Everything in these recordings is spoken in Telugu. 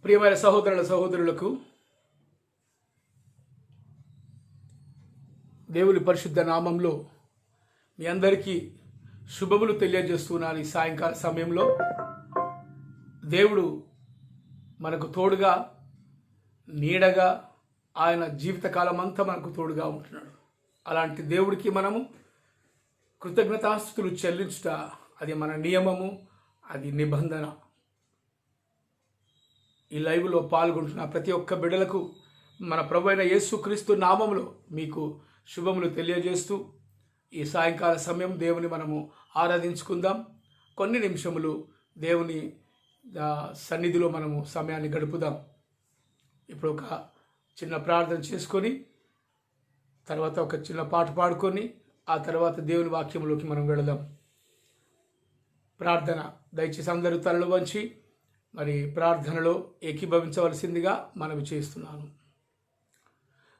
ప్రియమైన సహోదరులకు దేవుని పరిశుద్ధ నామంలో మీ అందరికీ శుభములు తెలియజేస్తున్నాను. ఈ సాయంకాల సమయంలో దేవుడు మనకు తోడుగా నీడగా ఆయన జీవితకాలం అంతా మనకు తోడుగా ఉంటున్నాడు. అలాంటి దేవుడికి మనము కృతజ్ఞతాస్తుతులు చెల్లించుట అది మన నియమము, అది నిబంధన. ఈ లైవ్లో పాల్గొంటున్న ప్రతి ఒక్క బిడ్డలకు మన ప్రభువైన యేసుక్రీస్తు నామములో మీకు శుభములు తెలియజేస్తూ ఈ సాయంకాల సమయం దేవుని మనము ఆరాధించుకుందాం. కొన్ని నిమిషములు దేవుని సన్నిధిలో మనము సమయాన్ని గడుపుదాం. ఇప్పుడు ఒక చిన్న ప్రార్థన చేసుకొని తర్వాత ఒక చిన్న పాట పాడుకొని ఆ తర్వాత దేవుని వాక్యంలోకి మనం వెళదాం. ప్రార్థన. దయచేసి అందరూ తలలు వంచి మరి ప్రార్థనలో ఏకీభవించవలసిందిగా మనవి చేస్తున్నాను.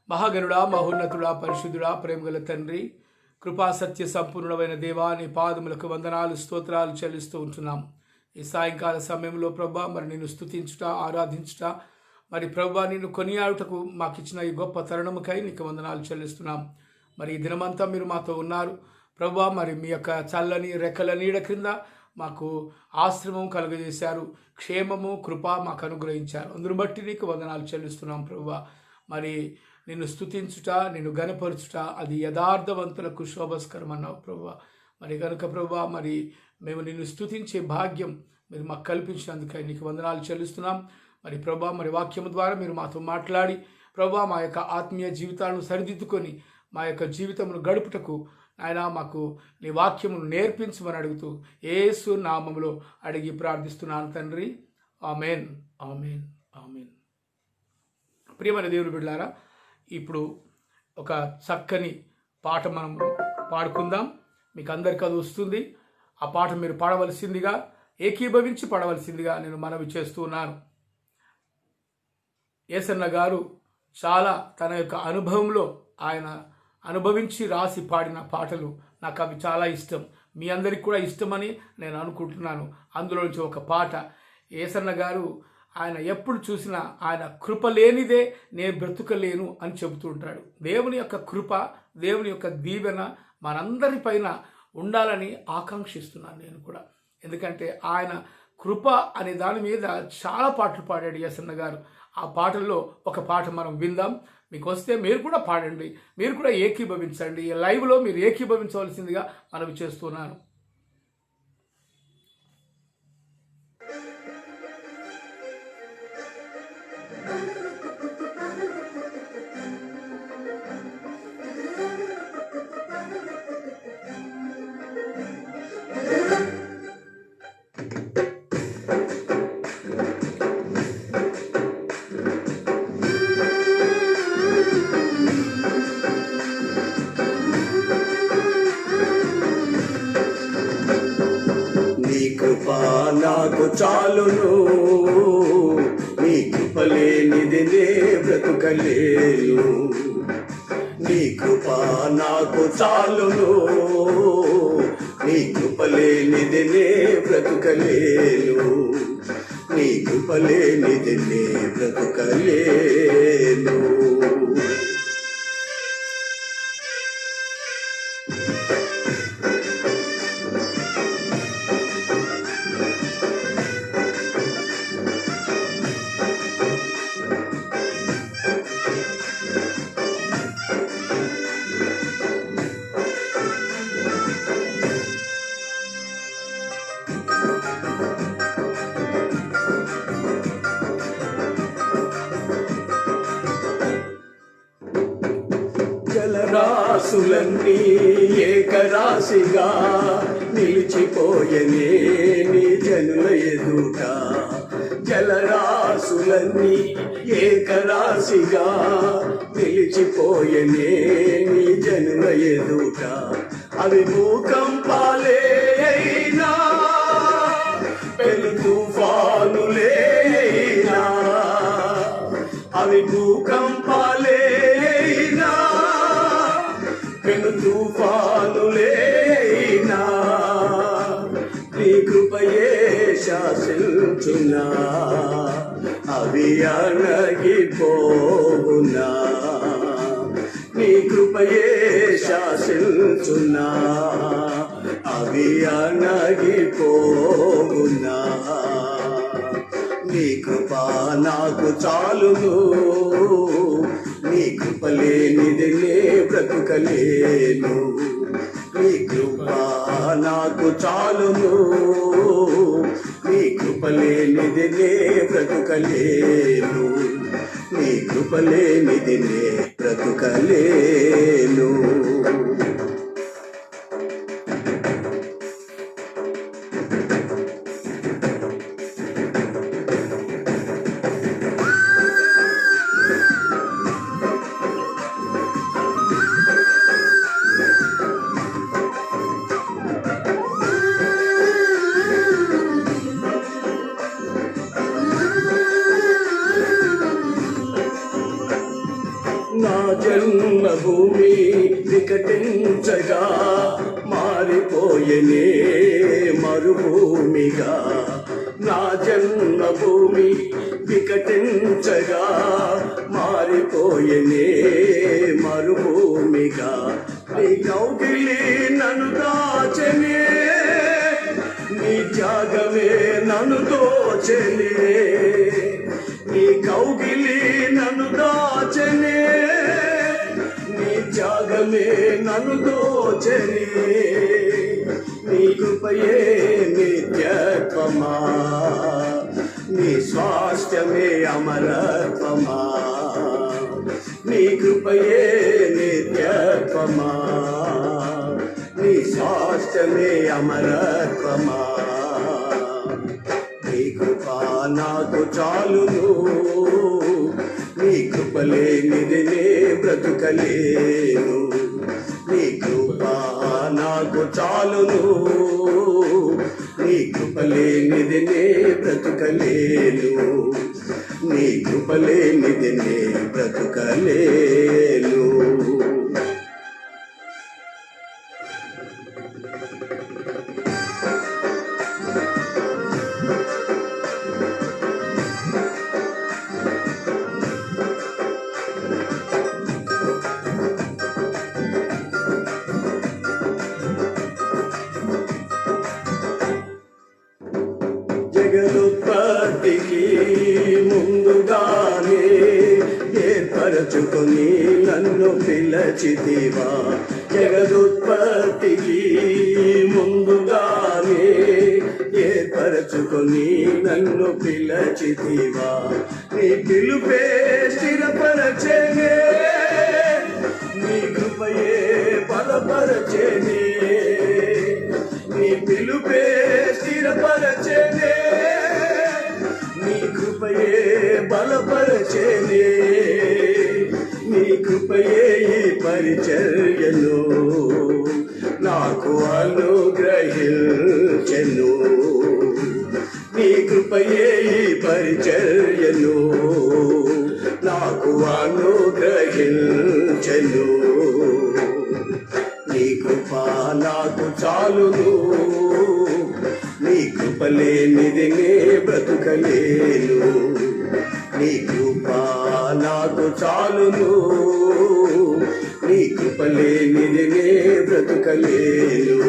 మహాగణుడా, మహోన్నతుడా, పరిశుద్ధుడా, ప్రేమగల తండ్రి, కృపా సత్య సంపూర్ణమైన దేవా, నీ పాదములకు వందనాలు స్తోత్రాలు చెల్లిస్తూ ఉంటున్నాం. ఈ సాయంకాల సమయంలో ప్రభా మరి నిన్ను స్తుతించుట, ఆరాధించుట, మరి ప్రభా నిన్ను కొనియాడుటకు మాకు ఇచ్చిన ఈ గొప్ప తరుణముకై నీకు వందనాలు చెల్లిస్తున్నాం. మరి ఈ దినమంతా మీరు మాతో ఉన్నారు ప్రభా. మరి మీ యొక్క చల్లని రెక్కల నీడ క్రింద మాకు ఆశ్రమం కలుగజేశారు, క్షేమము కృప మాకు అనుగ్రహించారు. అందును బట్టి నీకు వందనాలు చెల్లిస్తున్నాం ప్రభువా. మరి నిన్ను స్తుతించుట, నిన్ను గణపరచుట అది యథార్థవంతులకు శోభస్కరం అన్నావు ప్రభువా. మరి కనుక ప్రభువా మరి మేము నిన్ను స్తుతించే భాగ్యం మీరు మాకు కల్పించినందుకై నీకు వందనాలు చెల్లిస్తున్నాం. మరి ప్రభువా మరి వాక్యము ద్వారా మీరు మాతో మాట్లాడి ప్రభువా మా యొక్క ఆత్మీయ జీవితాలను సరిదిద్దుకొని మా యొక్క జీవితమును గడుపుటకు ఆయన మాకు నీ వాక్యమును నేర్పించమని అడుగుతూ యేసు నామములో అడిగి ప్రార్థిస్తున్నాను తండ్రి. ఆమేన్, ఆమేన్, ఆమేన్. ప్రియమైన దేవుని బిడ్డలారా, ఇప్పుడు ఒక చక్కని పాట మనం పాడుకుందాం. మీకు అందరికీ అది వస్తుంది. ఆ పాట మీరు పాడవలసిందిగా, ఏకీభవించి పాడవలసిందిగా నేను మనవి చేస్తున్నాను. యేసన్న గారు చాలా తన యొక్క అనుభవంలో ఆయన అనుభవించి రాసి పాడిన పాటలు నాకు అవి చాలా ఇష్టం. మీ అందరికి కూడా ఇష్టమని నేను అనుకుంటున్నాను. అందులో నుంచి ఒక పాట. యేసన్న గారు ఆయన ఎప్పుడు చూసినా ఆయన కృప లేనిదే నేను బ్రతుకలేను అని చెబుతూ ఉంటాడు. దేవుని యొక్క కృప, దేవుని యొక్క దీవెన మనందరిపైన ఉండాలని ఆకాంక్షిస్తున్నాను నేను కూడా. ఎందుకంటే ఆయన కృప అనే దాని మీద చాలా పాటలు పాడాడు యేసన్న గారు. ఆ పాటల్లో ఒక పాట మనం విందాం. మీకు వస్తే మీరు కూడా పాడండి, మీరు కూడా ఏకీభవించండి. ఈ లైవ్లో మీరు ఏకీభవించవలసిందిగా మనవి చేస్తున్నాను. నాకు చాలును, నీ కృప లేనిది నే బ్రతుకలేను. నీ కృప నాకు చాలును, నీ కృప లేనిది నే బ్రతుకలేను. నీ కృప లేనిది నే బ్రతుకలేను. జలరాశులన్నీ ఏకరాశిగా నిలిచిపోయనే నీ జనుల ఎదుట. జలరాశులన్నీ ఏకరాశిగా నిలిచిపోయనే నీ జనుల ఎదుట. అవి భూకంపాలే అయినా, పెను తుఫానులే అయినా, అవి భూకంపాలే అయినా, పెను తుఫానులే అయినా, నీ కృపయే శాసించునా అవి అణగిపోవునా నీ కృపయే శాసించునా అవి అణగిపోవునా నీ కృప నాకు చాలును నీ కృప లేనిది నే బ్రతుకలేను నీ కృప నాకు చాలును నీ కృప లేనిది నే బ్రతుకలేను నీ కృప లేనిది నే బ్రతుకలేను నా జన్మభూమి వికటించగా మారిపోయనే మరుభూమిగా నా జన్మభూమి వికటించగా మారిపోయనే మరుభూమిగా నీ కౌగిలి నన్ను దాచనే నీ త్యాగమే నన్ను దోచనే నీ కౌగిలి నన్ను దాచనే నీ త్యాగమే నన్ను దోచనే నీ కృపయే నిత్యత్వమా నీ స్వాస్థ్యమే అమరత్వమా నీ కృపయే నిత్యత్వమా నీ స్వాస్థ్యమే అమరత్వమా నీ కృప నాకు చాలును నీ కృప లేనిది నే బ్రతుకలేను నీ కృప నాకు చాలును నీ కృప లేనిది నే బ్రతుకలేను నీ కృప లేనిది నే బ్రతుకలేను జగదుత్పత్తికి ముందుగానే ఏర్పరచుకొని నన్ను పిలచితివా జగదుత్పత్తికి ముందుగానే ఏర్పరచుకొని నన్ను పిలచితివా నీ పిలుపే స్థిరపరచనే నీ కృపయే బలపరచనే నీ పిలుపే స్థిరపరచనే నీ కృపయే బలపరచనే నీ కృపయే ఈ పరిచర్యను నాకు అనుగ్రహించెను నీ కృపయే ఈ పరిచర్యను నాకు అనుగ్రహించెను నీ కృప నాకు చాలును నీ కృప లేనిది నే బ్రతుకలేను నీ కృప నాకు చాలును నీ కృప లేనిది నే బ్రతుకలేను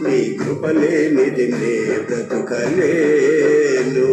నీ కృప లేనిది నే బ్రతుకలేను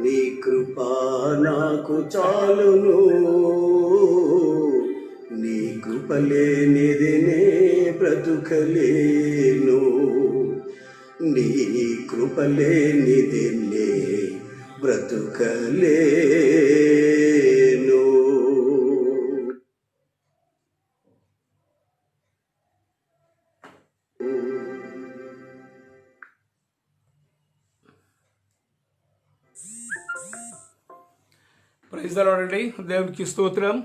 నీ కృప నాకు చాలును నీ కృప లేనిది నే బ్రతుకలేను నీ కృప లేనిది నే బ్రతుకలేను ప్రైజ్ ది లార్డ్ అండి. దేవునికి స్తోత్రం.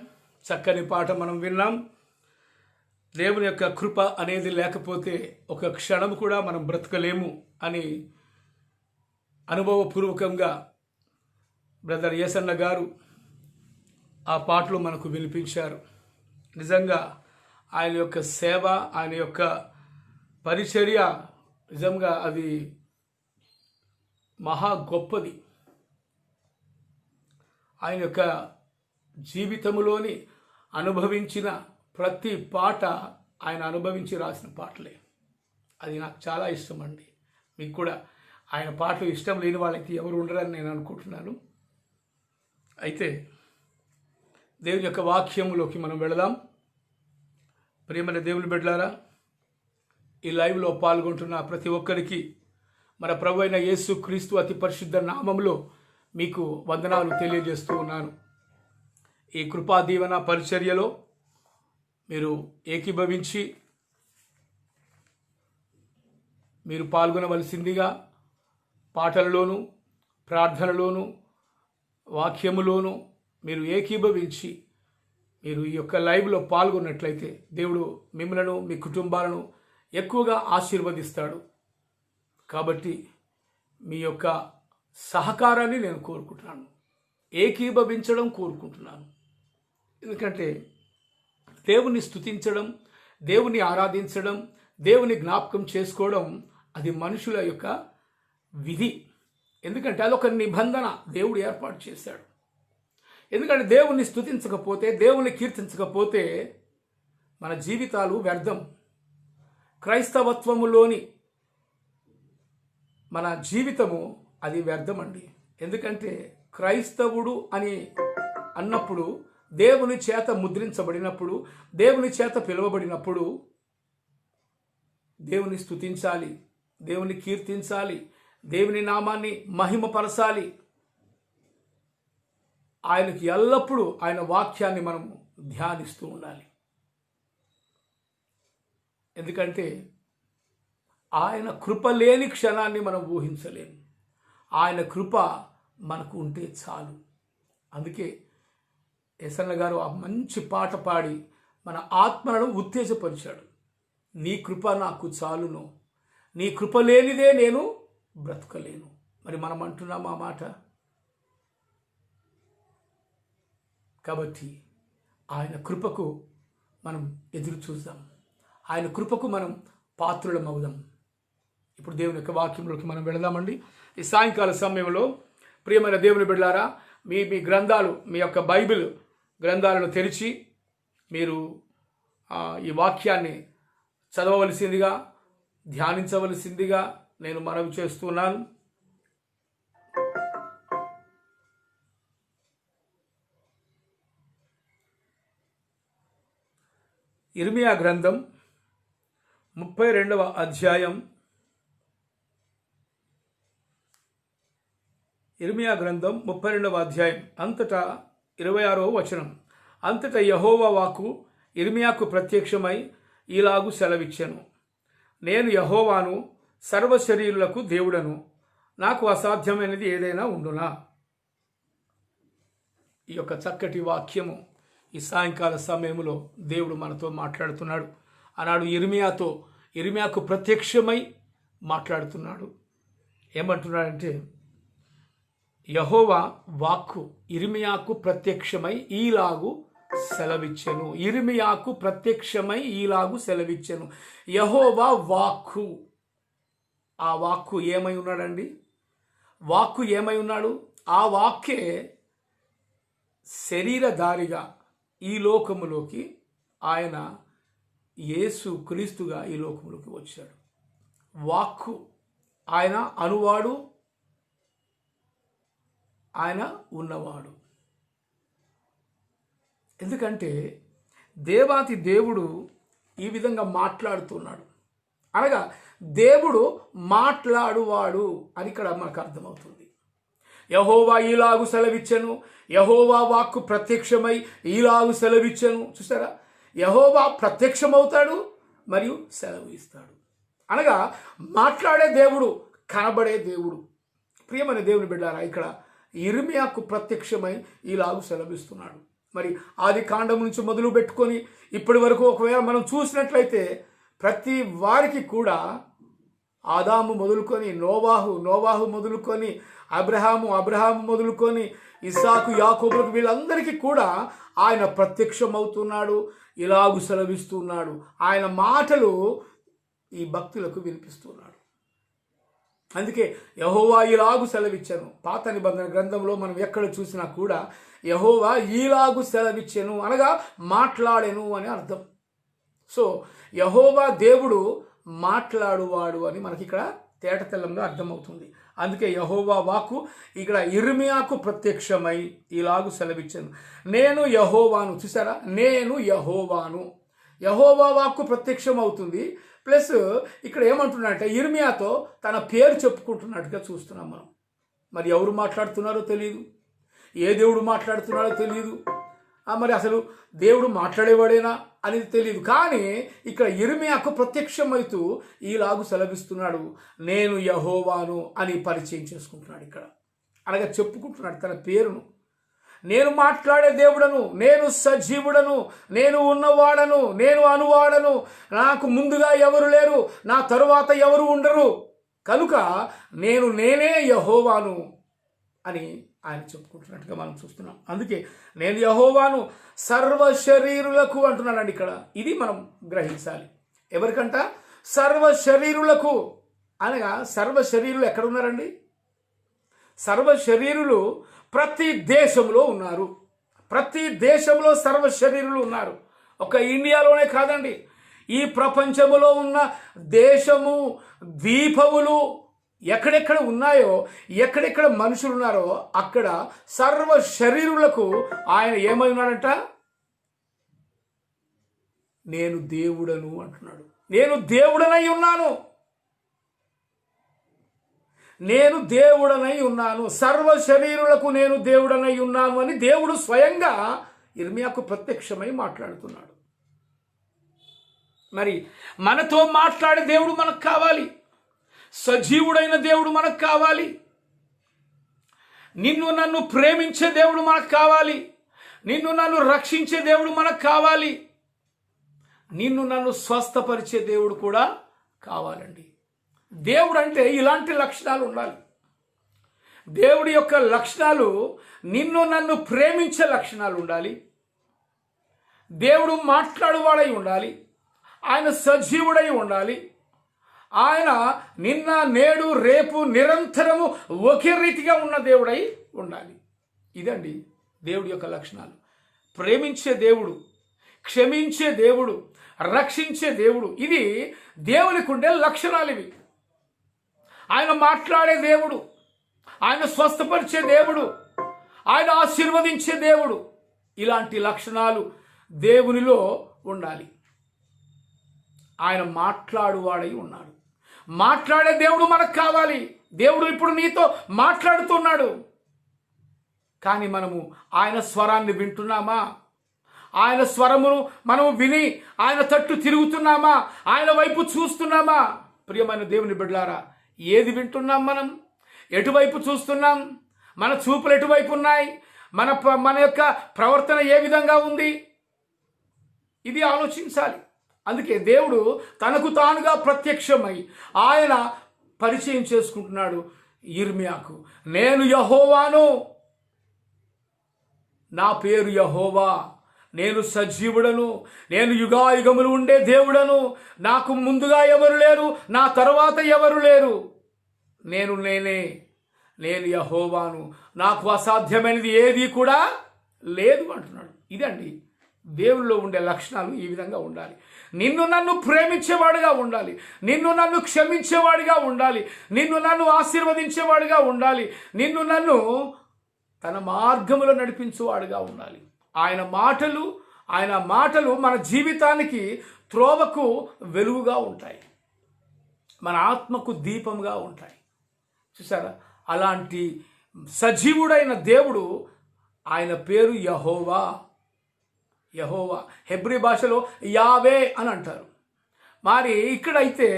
చక్కని పాట మనం విన్నాం. దేవుని యొక్క కృప అనేది లేకపోతే ఒక క్షణం కూడా మనం బ్రతకలేము అని అనుభవపూర్వకంగా బ్రదర్ యేసన్న గారు ఆ పాటలు మనకు వినిపించారు. నిజంగా ఆయన యొక్క సేవ, ఆయన యొక్క పరిచర్య నిజంగా అది మహా గొప్పది. ఆయన యొక్క జీవితంలోని అనుభవించిన ప్రతి పాట ఆయన అనుభవించి రాసిన పాటలే. అది నాకు చాలా ఇష్టం అండి. మీకు కూడా ఆయన పాటలు ఇష్టం లేని వాళ్ళకి ఎవరు ఉండరని నేను అనుకుంటున్నాను. అయితే దేవుని యొక్క వాక్యంలోకి మనం వెళదాం. ప్రియమైన దేవుని బిడ్డలారా, ఈ లైవ్లో పాల్గొంటున్న ప్రతి ఒక్కరికి మన ప్రభు అయిన యేసు క్రీస్తు అతి పరిశుద్ధ నామంలో మీకు వందనాలు తెలియజేస్తూ ఉన్నాను. ఈ కృపా దీవెన పరిచర్యలో మీరు ఏకీభవించి మీరు పాల్గొనవలసిందిగా పాటలలోను, ప్రార్థనలోను, వాక్యములోను మీరు ఏకీభవించి మీరు ఈ యొక్క లైవ్లో పాల్గొన్నట్లయితే దేవుడు మిమ్మలను, మీ కుటుంబాలను ఎక్కువగా ఆశీర్వదిస్తాడు. కాబట్టి మీ యొక్క సహకారాన్ని నేను కోరుకుంటున్నాను, ఏకీభవించడం కోరుకుంటున్నాను. ఎందుకంటే దేవుని స్తుతించడం, దేవుని ఆరాధించడం, దేవుని జ్ఞాపకం చేసుకోవడం అది మనుషుల యొక్క విధి. ఎందుకంటే అదొక నిబంధన దేవుడు ఏర్పాటు చేశాడు. ఎందుకంటే దేవుణ్ణి స్తుతించకపోతే, దేవుణ్ణి కీర్తించకపోతే మన జీవితాలు వ్యర్థం. క్రైస్తవత్వములోని మన జీవితము అది వ్యర్థం అండి. ఎందుకంటే క్రైస్తవుడు అని అన్నప్పుడు, దేవుని చేత ముద్రించబడినప్పుడు, దేవుని చేత పిలువబడినప్పుడు దేవుని స్తుతించాలి, దేవుని కీర్తించాలి, దేవుని నామాన్ని మహిమపరచాలి. ఆయనకి ఎల్లప్పుడూ ఆయన వాక్యాన్ని మనం ధ్యానిస్తూ ఉండాలి. ఎందుకంటే ఆయన కృప లేని క్షణాన్ని మనం ఊహించలేము. ఆయన కృప మనకు ఉంటే చాలు. అందుకే యేసన్న గారు ఆ మంచి పాట పాడి మన ఆత్మలను ఉత్తేజపరిచాడు. నీ కృప నాకు చాలును, నీ కృప లేనిదే నేను బ్రతకలేను. మరి మనం అంటున్నాం ఆ మాట. కాబట్టి ఆయన కృపకు మనం ఎదురు చూద్దాం, ఆయన కృపకు మనం పాత్రులం అవుదాం. ఇప్పుడు దేవుని యొక్క వాక్యంలోకి మనం వెళదామండి. ఈ సాయంకాల సమయంలో ప్రియమైన దేవుని బిడ్డలారా, మీ గ్రంథాలు, మీ యొక్క బైబిల్ గ్రంథాలను తెరిచి మీరు ఈ వాక్యాన్ని చదవవలసిందిగా, ధ్యానించవలసిందిగా నేను మనవి చేస్తున్నాను. ఇర్మియా గ్రంథం 32వ అధ్యాయం. ఇర్మియా గ్రంథం 32వ అధ్యాయం అంతటా 26వ వచనం. అంతటా యెహోవా వాక్కు ఇర్మియాకు ప్రత్యక్షమై ఈలాగు సెలవిచ్చెను. నేను యెహోవాను, సర్వశరీరులకు దేవుడను, నాకు అసాధ్యమైనది ఏదైనా ఉండునా? ఈ యొక్క చక్కటి వాక్యము ఈ సాయంకాల సమయంలో దేవుడు మనతో మాట్లాడుతున్నాడు. ఆనాడు ఇర్మియాకు ప్రత్యక్షమై మాట్లాడుతున్నాడు. ఏమంటున్నాడంటే, యెహోవా వాక్కు ఇర్మియాకు ప్రత్యక్షమై ఈలాగు సెలవిచ్చెను. ఇర్మియాకు ప్రత్యక్షమై ఈలాగు సెలవిచ్చెను. యెహోవా వాక్కు. ఆ వాక్కు ఏమై ఉన్నాడండి? వాక్కు ఏమై ఉన్నాడు? ఆ వాక్కే శరీరధారిగా ఈ లోకములోకి ఆయన యేసు క్రీస్తుగా ఈ లోకములోకి వచ్చాడు. వాక్కు ఆయన అనువాడు, ఆయన ఉన్నవాడు. ఎందుకంటే దేవాతి దేవుడు ఈ విధంగా మాట్లాడుతున్నాడు. అనగా దేవుడు మాట్లాడువాడు అని ఇక్కడ మనకు అర్థమవుతుంది. యెహోవా ఈలాగు సెలవిచ్చెను, యెహోవా వాక్కు ప్రత్యక్షమై ఈలాగు సెలవిచ్చెను. చూసారా, యెహోవా ప్రత్యక్షమవుతాడు మరియు సెలవు ఇస్తాడు. అనగా మాట్లాడే దేవుడు, కనబడే దేవుడు. ప్రియమైన దేవుని బిడ్డారా, ఇక్కడ యిర్మీయాకు ప్రత్యక్షమై ఇలాగు సెలవిస్తున్నాడు. మరి ఆది కాండం నుంచి మొదలు పెట్టుకొని ఇప్పటి వరకు ఒకవేళ మనం చూసినట్లయితే ప్రతి వారికి కూడా ఆదాము మొదలుకొని నోవాహు మొదలుకొని అబ్రహాము మొదలుకొని ఇస్సాకు, యాకోబులకు వీళ్ళందరికీ కూడా ఆయన ప్రత్యక్షమవుతున్నాడు, ఇలాగు సెలవిస్తున్నాడు. ఆయన మాటలు ఈ భక్తులకు వినిపిస్తున్నాడు. అందుకే యెహోవా ఇలాగు సెలవిచ్చెను. పాత నిబంధన గ్రంథంలో మనం ఎక్కడ చూసినా కూడా యెహోవా ఈలాగు సెలవిచ్చెను అనగా మాట్లాడెను అని అర్థం. సో యెహోవా దేవుడు మాట్లాడువాడు అని మనకి ఇక్కడ తేటతెల్లంగా అర్థమవుతుంది. అందుకే యెహోవా వాక్కు ఇక్కడ యిర్మీయాకు ప్రత్యక్షమై ఇలాగు సెలవిచ్చెను. నేను యెహోవాను. చూసారా, నేను యెహోవాను. యెహోవా వాక్కు ప్రత్యక్షం అవుతుంది. ప్లస్ ఇక్కడ ఏమంటున్నాడంటే యిర్మీయాతో తన పేరు చెప్పుకుంటున్నట్టుగా చూస్తున్నాం మనం. మరి ఎవరు మాట్లాడుతున్నారో తెలియదు, ఏ దేవుడు మాట్లాడుతున్నాడో తెలియదు, మరి అసలు దేవుడు మాట్లాడేవాడేనా అనేది తెలియదు. కానీ ఇక్కడ యిర్మీయాకు ప్రత్యక్షమవుతూ ఈలాగు సెలవిస్తున్నాడు, నేను యెహోవాను అని పరిచయం చేసుకుంటున్నాడు. ఇక్కడ అనగా చెప్పుకుంటున్నాడు తన పేరును. నేను మాట్లాడే దేవుడను, నేను సజీవుడను, నేను ఉన్నవాడను, నేను అనువాడను, నాకు ముందుగా ఎవరు లేరు, నా తరువాత ఎవరు ఉండరు, కనుక నేనే యెహోవాను అని ఆయన చెప్పుకుంటున్నట్టుగా మనం చూస్తున్నాం. అందుకే నేను యెహోవాను సర్వ శరీరులకు అంటున్నాడండి ఇక్కడ. ఇది మనం గ్రహించాలి. ఎవరికంట? సర్వ శరీరులకు అనగా సర్వ శరీరులు ఎక్కడ ఉన్నారండి? సర్వ శరీరులు ప్రతి దేశంలో ఉన్నారు. ప్రతి దేశంలో సర్వ శరీరులు ఉన్నారు. ఒక ఇండియాలోనే కాదండి, ఈ ప్రపంచములో ఉన్న దేశము ద్వీపములు ఎక్కడెక్కడ ఉన్నాయో, ఎక్కడెక్కడ మనుషులు ఉన్నారో అక్కడ సర్వ శరీరులకు ఆయన ఏమై ఉన్నాడంట? నేను దేవుడను అంటున్నాడు. నేను దేవుడనై ఉన్నాను, నేను దేవుడనై ఉన్నాను, సర్వ శరీరులకు నేను దేవుడనై ఉన్నాను అని దేవుడు స్వయంగా యిర్మీయాకు ప్రత్యక్షమై మాట్లాడుతున్నాడు. మరి మనతో మాట్లాడే దేవుడు మనకు కావాలి, సజీవుడైన దేవుడు మనకు కావాలి, నిన్ను నన్ను ప్రేమించే దేవుడు మనకు కావాలి, నిన్ను నన్ను రక్షించే దేవుడు మనకు కావాలి, నిన్ను నన్ను స్వస్థపరిచే దేవుడు కూడా కావాలండి. దేవుడు అంటే ఇలాంటి లక్షణాలు ఉండాలి. దేవుడి యొక్క లక్షణాలు నిన్ను నన్ను ప్రేమించే లక్షణాలు ఉండాలి. దేవుడు మాట్లాడువాడై ఉండాలి, ఆయన సజీవుడై ఉండాలి, ఆయన నిన్న నేడు రేపు నిరంతరము ఒకే రీతిగా ఉన్న దేవుడై ఉండాలి. ఇదండి దేవుడి యొక్క లక్షణాలు. ప్రేమించే దేవుడు, క్షమించే దేవుడు, రక్షించే దేవుడు, ఇది దేవునికి ఉండే లక్షణాలు. ఇవి ఆయన మాట్లాడే దేవుడు, ఆయన స్వస్థపరిచే దేవుడు, ఆయన ఆశీర్వదించే దేవుడు. ఇలాంటి లక్షణాలు దేవునిలో ఉండాలి. ఆయన మాట్లాడువాడై ఉన్నాడు. మాట్లాడే దేవుడు మనకు కావాలి. దేవుడు ఇప్పుడు నీతో మాట్లాడుతున్నాడు, కానీ మనము ఆయన స్వరాన్ని వింటున్నామా? ఆయన స్వరమును మనము విని ఆయన తట్టు తిరుగుతున్నామా? ఆయన వైపు చూస్తున్నామా? ప్రియమైన దేవుని బిడ్డలారా, ఏది వింటున్నాం? మనం ఎటువైపు చూస్తున్నాం? మన చూపులు ఎటువైపు ఉన్నాయి? మన యొక్క ప్రవర్తన ఏ విధంగా ఉంది? ఇది ఆలోచించాలి. అందుకే దేవుడు తనకు తానుగా ప్రత్యక్షమై ఆయన పరిచయం చేసుకుంటున్నాడు యిర్మీయాకు. నేను యెహోవాను, నా పేరు యెహోవా, నేను సజీవుడను, నేను యుగాయుగములు ఉండే దేవుడను, నాకు ముందుగా ఎవరు లేరు, నా తరువాత ఎవరు లేరు, నేను యెహోవాను, నాకు అసాధ్యమైనది ఏది కూడా లేదు అంటున్నాడు. ఇదండి దేవునిలో ఉండే లక్షణాలు. ఈ విధంగా ఉండాలి. నిన్ను నన్ను ప్రేమించేవాడుగా ఉండాలి, నిన్ను నన్ను క్షమించేవాడిగా ఉండాలి, నిన్ను నన్ను ఆశీర్వదించేవాడిగా ఉండాలి, నిన్ను నన్ను తన మార్గములో నడిపించేవాడుగా ఉండాలి. ఆయన మాటలు మన జీవితానికి త్రోవకు వెలుగుగా ఉంటాయి, మన ఆత్మకు దీపంగా ఉంటాయి. చూసారా, అలాంటి సజీవుడైన దేవుడు, ఆయన పేరు యెహోవా. హెబ్రీ భాషలో యావే అని అంటారు. మరి ఇక్కడైతే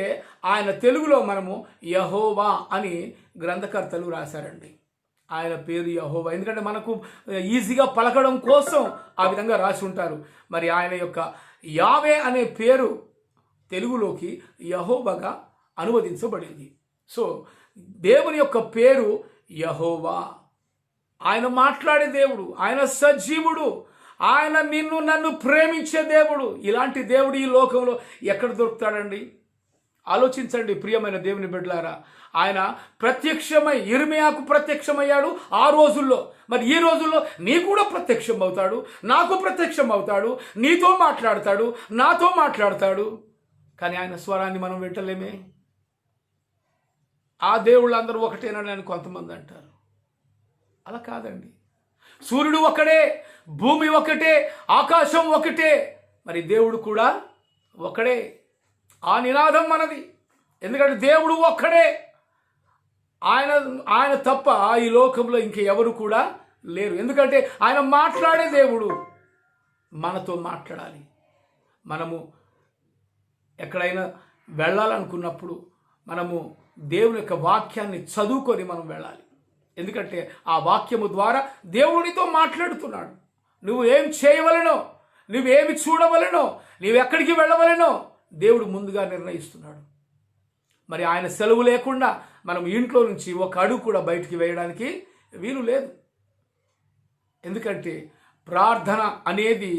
ఆయన తెలుగులో మనము యెహోవా అని గ్రంథకర్తలు రాశారండి. ఆయన పేరు యెహోవా. ఎందుకంటే మనకు ఈజీగా పలకడం కోసం ఆ విధంగా రాసి ఉంటారు. మరి ఆయన యొక్క యావే అనే పేరు తెలుగులోకి యెహోవాగా అనువదించబడింది. సో దేవుని యొక్క పేరు యెహోవా. ఆయన మాట్లాడే దేవుడు, ఆయన సజీవుడు, ఆయన నిన్ను నన్ను ప్రేమించే దేవుడు. ఇలాంటి దేవుడు ఈ లోకంలో ఎక్కడ దొరుకుతాడండి? ఆలోచించండి ప్రియమైన దేవుని బిడ్డలారా. ఆయన ప్రత్యక్షమై ఇర్మియాకు ప్రత్యక్షమయ్యాడు ఆ రోజుల్లో. మరి ఈ రోజుల్లో నీ కూడా ప్రత్యక్షం అవుతాడు, నాకు ప్రత్యక్షం అవుతాడు, నీతో మాట్లాడతాడు, నాతో మాట్లాడతాడు. కానీ ఆయన స్వరాన్ని మనం వింటలేమే. ఆ దేవుళ్ళు అందరూ ఒకటేనని కొంతమంది అంటారు. అలా కాదండి. సూర్యుడు ఒకడే, భూమి ఒకటే, ఆకాశం ఒకటే, మరి దేవుడు కూడా ఒకడే. ఆ నినాదం మనది. ఎందుకంటే దేవుడు ఒక్కడే. ఆయన తప్ప ఈ లోకంలో ఇంకెవరు కూడా లేరు. ఎందుకంటే ఆయన మాట్లాడే దేవుడు. మనతో మాట్లాడాలి. మనము ఎక్కడైనా వెళ్ళాలనుకున్నప్పుడు మనము దేవుని యొక్క వాక్యాన్ని చదువుకొని మనం వెళ్ళాలి. ఎందుకంటే ఆ వాక్యము ద్వారా దేవుడితో మాట్లాడుతున్నాడు. నువ్వు ఏం చేయవలెనో, నువ్వేమి చూడవలెనో, నువ్వెక్కడికి వెళ్ళవలెనో దేవుడు ముందుగా నిర్ణయిస్తున్నాడు. మరి ఆయన సెలవు లేకుండా మనం ఇంట్లో నుంచి ఒక అడుగు కూడా బయటికి వేయడానికి వీలు లేదు. ఎందుకంటే ప్రార్థన అనేది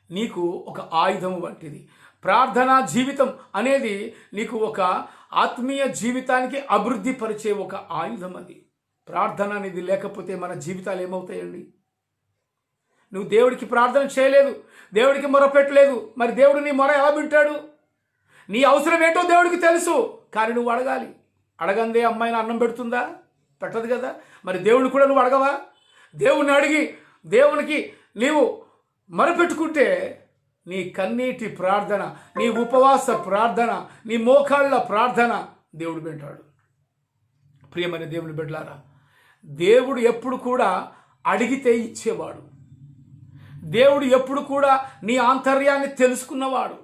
నీకు ఒక ఆయుధం వంటిది. ప్రార్థనా జీవితం అనేది నీకు ఒక ఆత్మీయ జీవితానికి అభివృద్ధి పరిచే ఒక ఆయుధం. అది ప్రార్థన అనేది లేకపోతే మన జీవితాలు ఏమవుతాయండి? నువ్వు దేవుడికి ప్రార్థన చేయలేదు, దేవుడికి మొరపెట్టలేదు, మరి దేవుడు నీ మొర ఎలా వింటాడు? నీ అవసరం ఏంటో దేవుడికి తెలుసు, కానీ నువ్వు అడగాలి. అడగందే అమ్మాయిని అన్నం పెడుతుందా? పెట్టదు కదా. మరి దేవుడిని కూడా నువ్వు అడగవా? దేవుణ్ణి అడిగి దేవునికి నీవు మొరపెట్టుకుంటే నీ కన్నీటి ప్రార్థన, నీ ఉపవాస ప్రార్థన, నీ మోకాళ్ళ ప్రార్థన దేవుడు వింటాడు. ప్రియమైన దేవుని బిడ్డలారా, దేవుడు ఎప్పుడు కూడా అడిగితే ఇచ్చేవాడు. దేవుడు ఎప్పుడు కూడా నీ ఆంతర్యాన్ని తెలుసుకున్నవాడు.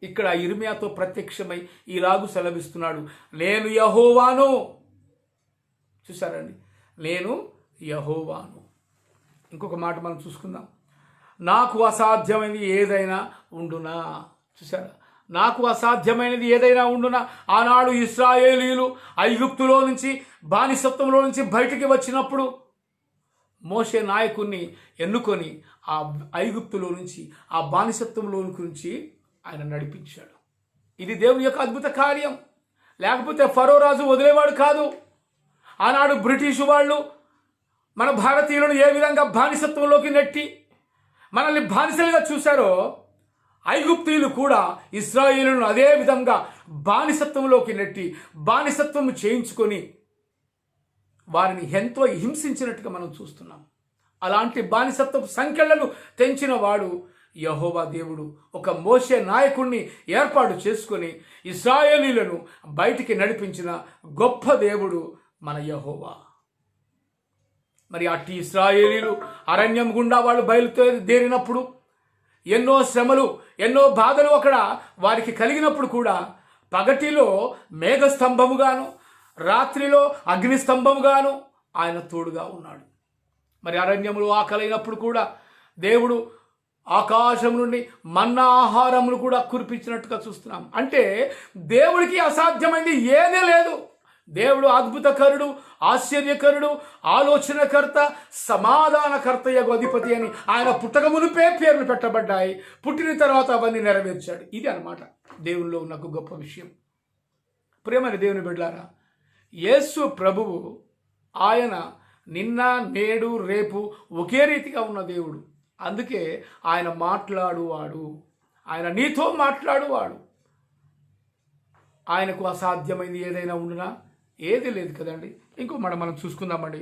ఇక్కడ ఇర్మియాతో ప్రత్యక్షమై ఈలాగు సెలవిస్తున్నాడు, నేను యెహోవాను. చూసారండి, నేను యెహోవాను. ఇంకొక మాట మనం చూసుకుందాం. నాకు అసాధ్యమైనది ఏదైనా ఉండునా. చూసారా, నాకు అసాధ్యమైనది ఏదైనా ఉండునా. ఆనాడు ఇశ్రాయేలీయులు ఐగుప్తులో నుంచి, బానిసత్వంలో నుంచి బయటికి వచ్చినప్పుడు మోషే నాయకుణ్ణి ఎన్నుకొని ఆ ఐగుప్తులో నుంచి, ఆ బానిసత్వంలో నుంచి ఆయన నడిపించాడు. ఇది దేవుని యొక్క అద్భుత కార్యం. లేకపోతే ఫరో రాజు వదిలేవాడు కాదు. ఆనాడు బ్రిటిషు వాళ్ళు మన భారతీయులను ఏ విధంగా బానిసత్వంలోకి నెట్టి మనల్ని బానిసలుగా చూశారో, ఐగుప్తీయులు కూడా ఇశ్రాయేలును అదే విధంగా బానిసత్వంలోకి నెట్టి బానిసత్వం చేయించుకొని వారిని ఎంతో హింసించినట్టుగా మనం చూస్తున్నాం. అలాంటి బానిసత్వ సంఖ్యలను తెంచిన వాడు యెహోవా దేవుడు. ఒక మోషే నాయకుణ్ణి ఏర్పాటు చేసుకొని ఇశ్రాయేలీలను బయటికి నడిపించిన గొప్ప దేవుడు మన యెహోవా. మరి అట్టి ఇశ్రాయేలీలు అరణ్యం గుండా వాళ్ళు బయలుదేరినప్పుడు ఎన్నో శ్రమలు, ఎన్నో బాధలు అక్కడ వారికి కలిగినప్పుడు కూడా పగటిలో మేఘస్తంభముగాను, రాత్రిలో అగ్నిస్తంభముగాను ఆయన తోడుగా ఉన్నాడు. మరి అరణ్యములు ఆకలైనప్పుడు కూడా దేవుడు ఆకాశం నుండి మన్నా ఆహారములు కూడా కురిపించినట్టుగా చూస్తున్నాం. అంటే దేవుడికి అసాధ్యమైంది ఏదీ లేదు. దేవుడు అద్భుతకరుడు, ఆశ్చర్యకరుడు, ఆలోచనకర్త, సమాధానకర్త యగు అధిపతి అని ఆయన పుట్టక మునిపే పేర్లు పెట్టబడ్డాయి. పుట్టిన తర్వాత అవన్నీ నెరవేర్చాడు. ఇది అన్నమాట దేవునిలో ఉన్న గొప్ప విషయం. ప్రియమైన దేవుని బిడ్డలారా, యేసు ప్రభువు ఆయన నిన్న, నేడు, రేపు ఒకే రీతిగా ఉన్న దేవుడు. అందుకే ఆయన మాట్లాడువాడు. ఆయన నీతో మాట్లాడువాడు. ఆయనకు అసాధ్యమైంది ఏదైనా ఉండునా? ఏది లేదు కదండి. ఇంకో మనం చూసుకుందామండి.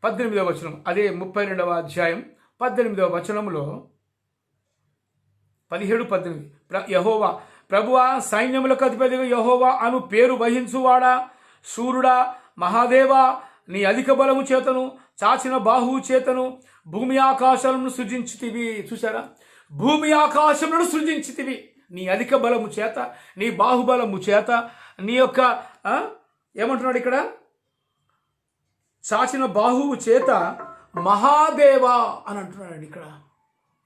18వ వచనం, అదే 32వ అధ్యాయం 18వ వచనంలో 17-18 యెహోవా ప్రభువా, సైన్యములకు అధిపతి యెహోవా అను పేరు వహించువాడా, శూరుడా, మహాదేవా, నీ అధిక బలము చేతను, చాచిన బాహువు చేతను భూమి ఆకాశాలను సృజించితివి. చూసారా, భూమి ఆకాశములను సృజించితివి. నీ అధిక బలము చేత, నీ బాహుబలము చేత, నీ యొక్క ఏమంటున్నాడు ఇక్కడ? చాచిన బాహువు చేత మహాదేవ అని అంటున్నాడు ఇక్కడ.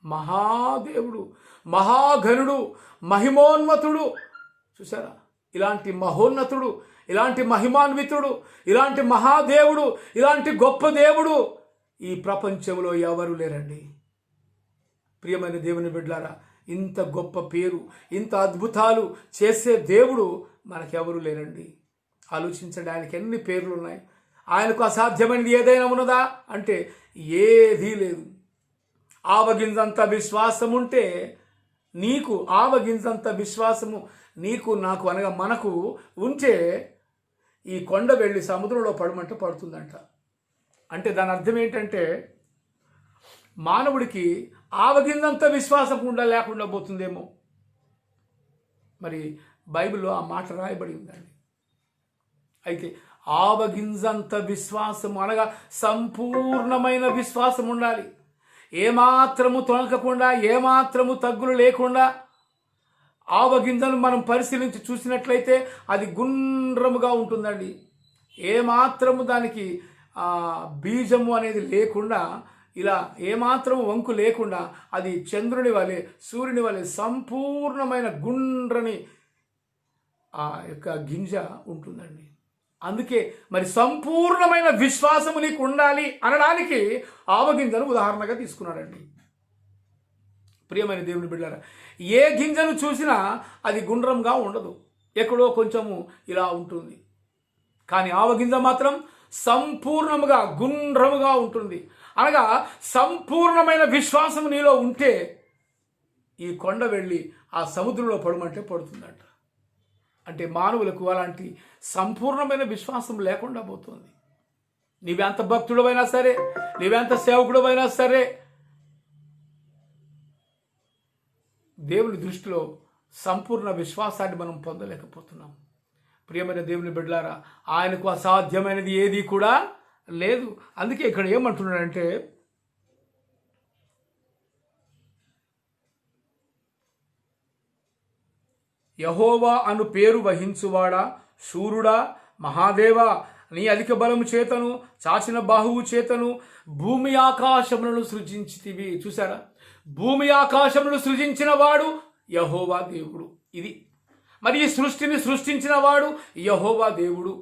మహాదేవుడు, మహాఘనుడు, మహిమోన్నతుడు. చూసారా? ఇలాంటి మహోన్నతుడు, ఇలాంటి మహిమాన్వితుడు, ఇలాంటి మహాదేవుడు, ఇలాంటి గొప్ప దేవుడు ఈ ప్రపంచంలో ఎవరు లేరండి. ప్రియమైన దేవుని బిడ్డలారా, ఇంత గొప్ప పేరు, ఇంత అద్భుతాలు చేసే దేవుడు మనకెవరు లేరండి. ఆలోచించండి, ఆయనకి ఎన్ని పేర్లు ఉన్నాయి. ఆయనకు అసాధ్యమైనది ఏదైనా ఉన్నదా అంటే ఏదీ లేదు. ఆవగింజంత విశ్వాసం ఉంటే నీకు, ఆవగింజంత విశ్వాసము నీకు, నాకు అనగా మనకు ఉంటే ఈ కొండ వెళ్ళి సముద్రంలో పడమంటే పడుతుందంట. అంటే దాని అర్థం ఏంటంటే మానవుడికి ఆవగింజంత విశ్వాసం లేకుండా పోతుందేమో. మరి బైబిల్లో ఆ మాట రాయబడి ఉందండి. అయితే ఆవగింజంత విశ్వాసం అనగా సంపూర్ణమైన విశ్వాసం ఉండాలి. ఏమాత్రము తొణకకుండా, ఏమాత్రము తగ్గులు లేకుండా. ఆవగింజను మనం పరిశీలించి చూసినట్లయితే అది గుండ్రముగా ఉంటుందండి. ఏమాత్రము దానికి బీజము అనేది లేకుండా, ఇలా ఏమాత్రము వంకు లేకుండా అది చంద్రుని వలె, సూర్యుని వలె సంపూర్ణమైన గుండ్రని ఆ యొక్క గింజ ఉంటుందండి. అందుకే మరి సంపూర్ణమైన విశ్వాసము నీకు ఉండాలి అనడానికి ఆవగింజను ఉదాహరణగా తీసుకున్నాడండి. ప్రియమైన దేవుని బిడ్డలారా, ఏ గింజను చూసినా అది గుండ్రంగా ఉండదు, ఎక్కడో కొంచెము ఇలా ఉంటుంది. కానీ ఆవగింజ మాత్రం సంపూర్ణముగా గుండ్రముగా ఉంటుంది. అనగా సంపూర్ణమైన విశ్వాసం నీలో ఉంటే ఈ కొండ వెళ్ళి ఆ సముద్రంలో పడమంటే పడుతుందంట. అంటే మానవులకు అలాంటి సంపూర్ణమైన విశ్వాసం లేకుండా పోతుంది. నీవెంత భక్తుడవైనా సరే, నీవెంత సేవకుడవైనా సరే, దేవుని దృష్టిలో సంపూర్ణ విశ్వాసాన్ని మనం పొందలేకపోతున్నాం. ప్రియమైన దేవుని బిడ్డలారా, ఆయనకు అసాధ్యమైనది ఏది కూడా లేదు. అందుకే ఇక్కడ ఏమంటున్నాడంటే, యెహోవా అను పేరు వహించువాడా, శూరుడా, మహాదేవా, నీ అధిక బలము చేతను, చాచిన బాహువు చేతను భూమి ఆకాశములను సృజించితివి. చూసారా? భూమి ఆకాశములను సృజించిన వాడు యెహోవా దేవుడు. ఇది మరి ఈ సృష్టిని సృష్టించిన వాడు యెహోవా దేవుడు.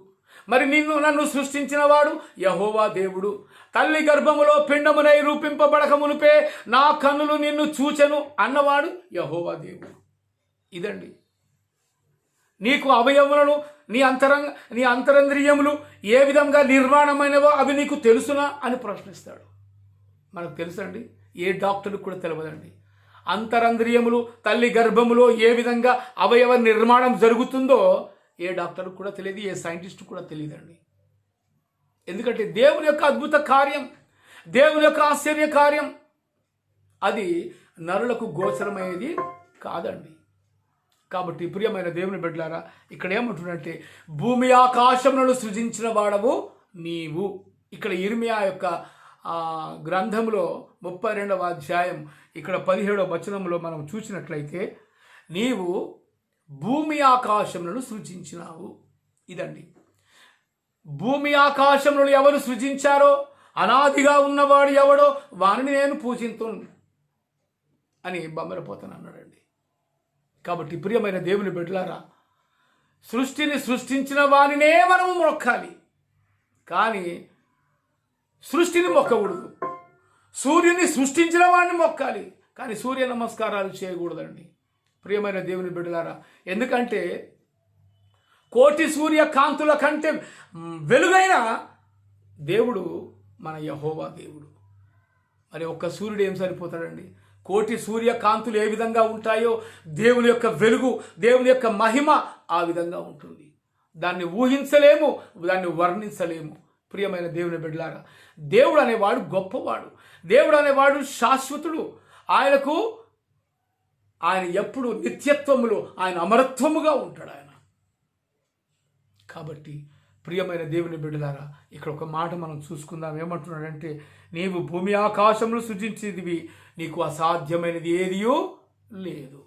మరి నన్ను సృష్టించిన వాడు యెహోవా దేవుడు. తల్లి గర్భములో పిండమునై రూపింపబడక మునిపే నా కన్నులు నిన్ను చూచెను అన్నవాడు యెహోవా దేవుడు. ఇదండి. నీకు అవయవములను, నీ అంతరంద్రియములు ఏ విధంగా నిర్మాణమైనవో అవి నీకు తెలుసునా అని ప్రశ్నిస్తాడు. మనకు తెలుసండి, ఏ డాక్టర్కి కూడా తెలియదండి. అంతరంద్రియములు, తల్లి గర్భములో ఏ విధంగా అవయవ నిర్మాణం జరుగుతుందో ఏ డాక్టర్కి కూడా తెలియదు, ఏ సైంటిస్ట్ కూడా తెలియదండి. ఎందుకంటే దేవుని యొక్క అద్భుత కార్యం, దేవుని యొక్క ఆశ్చర్య కార్యం అది నరులకు గోచరమయ్యేది కాదండి. కాబట్టి ప్రియమైన దేవుని బిడ్డలారా, ఇక్కడ ఏమంటున్నట్టే భూమి ఆకాశములను సృజించిన వాడవు నీవు. ఇక్కడ ఇర్మియా యొక్క గ్రంథంలో 32వ అధ్యాయం ఇక్కడ 17వ వచనంలో మనం చూసినట్లయితే నీవు భూమి ఆకాశములను సృజించినావు. ఇదండి. భూమి ఆకాశములను ఎవరు సృజించారో, అనాదిగా ఉన్నవాడు ఎవడో వానిని నేను పూజింతును అని బొమ్మరపోతాను అన్నాడండి. కాబట్టి ప్రియమైన దేవుని బిడ్డలారా, సృష్టిని సృష్టించిన వానినే మనము మొక్కాలి, కానీ సృష్టిని మొక్కకూడదు. సూర్యుని సృష్టించిన వాడిని మొక్కాలి, కానీ సూర్య నమస్కారాలు చేయకూడదండి. ప్రియమైన దేవుని బిడ్డలారా, ఎందుకంటే కోటి సూర్య కాంతుల కంటే వెలుగైన దేవుడు మన యెహోవా దేవుడు. మరి ఒక్క సూర్యుడు ఏం సరిపోతాడండి? కోటి సూర్య కాంతులు ఏ విధంగా ఉంటాయో దేవుని యొక్క వెలుగు, దేవుని యొక్క మహిమ ఆ విధంగా ఉంటుంది. దాన్ని ఊహించలేము, దాన్ని వర్ణించలేము. ప్రియమైన దేవుని బిడ్డలారా, దేవుడు అనేవాడు గొప్పవాడు, దేవుడు అనేవాడు శాశ్వతుడు. ఆయన ఎప్పుడు నిత్యత్వములో, ఆయన అమరత్వముగా ఉంటాడు ఆయన. కాబట్టి ప్రియమైన దేవుని బిడ్డలారా, ఇక్కడ ఒక మాట మనం చూసుకుందాం. ఏమంటున్నాడంటే, నీవు భూమి ఆకాశములు సృజించేదివి, నీకు అసాధ్యమైనది ఏదియో లేదు.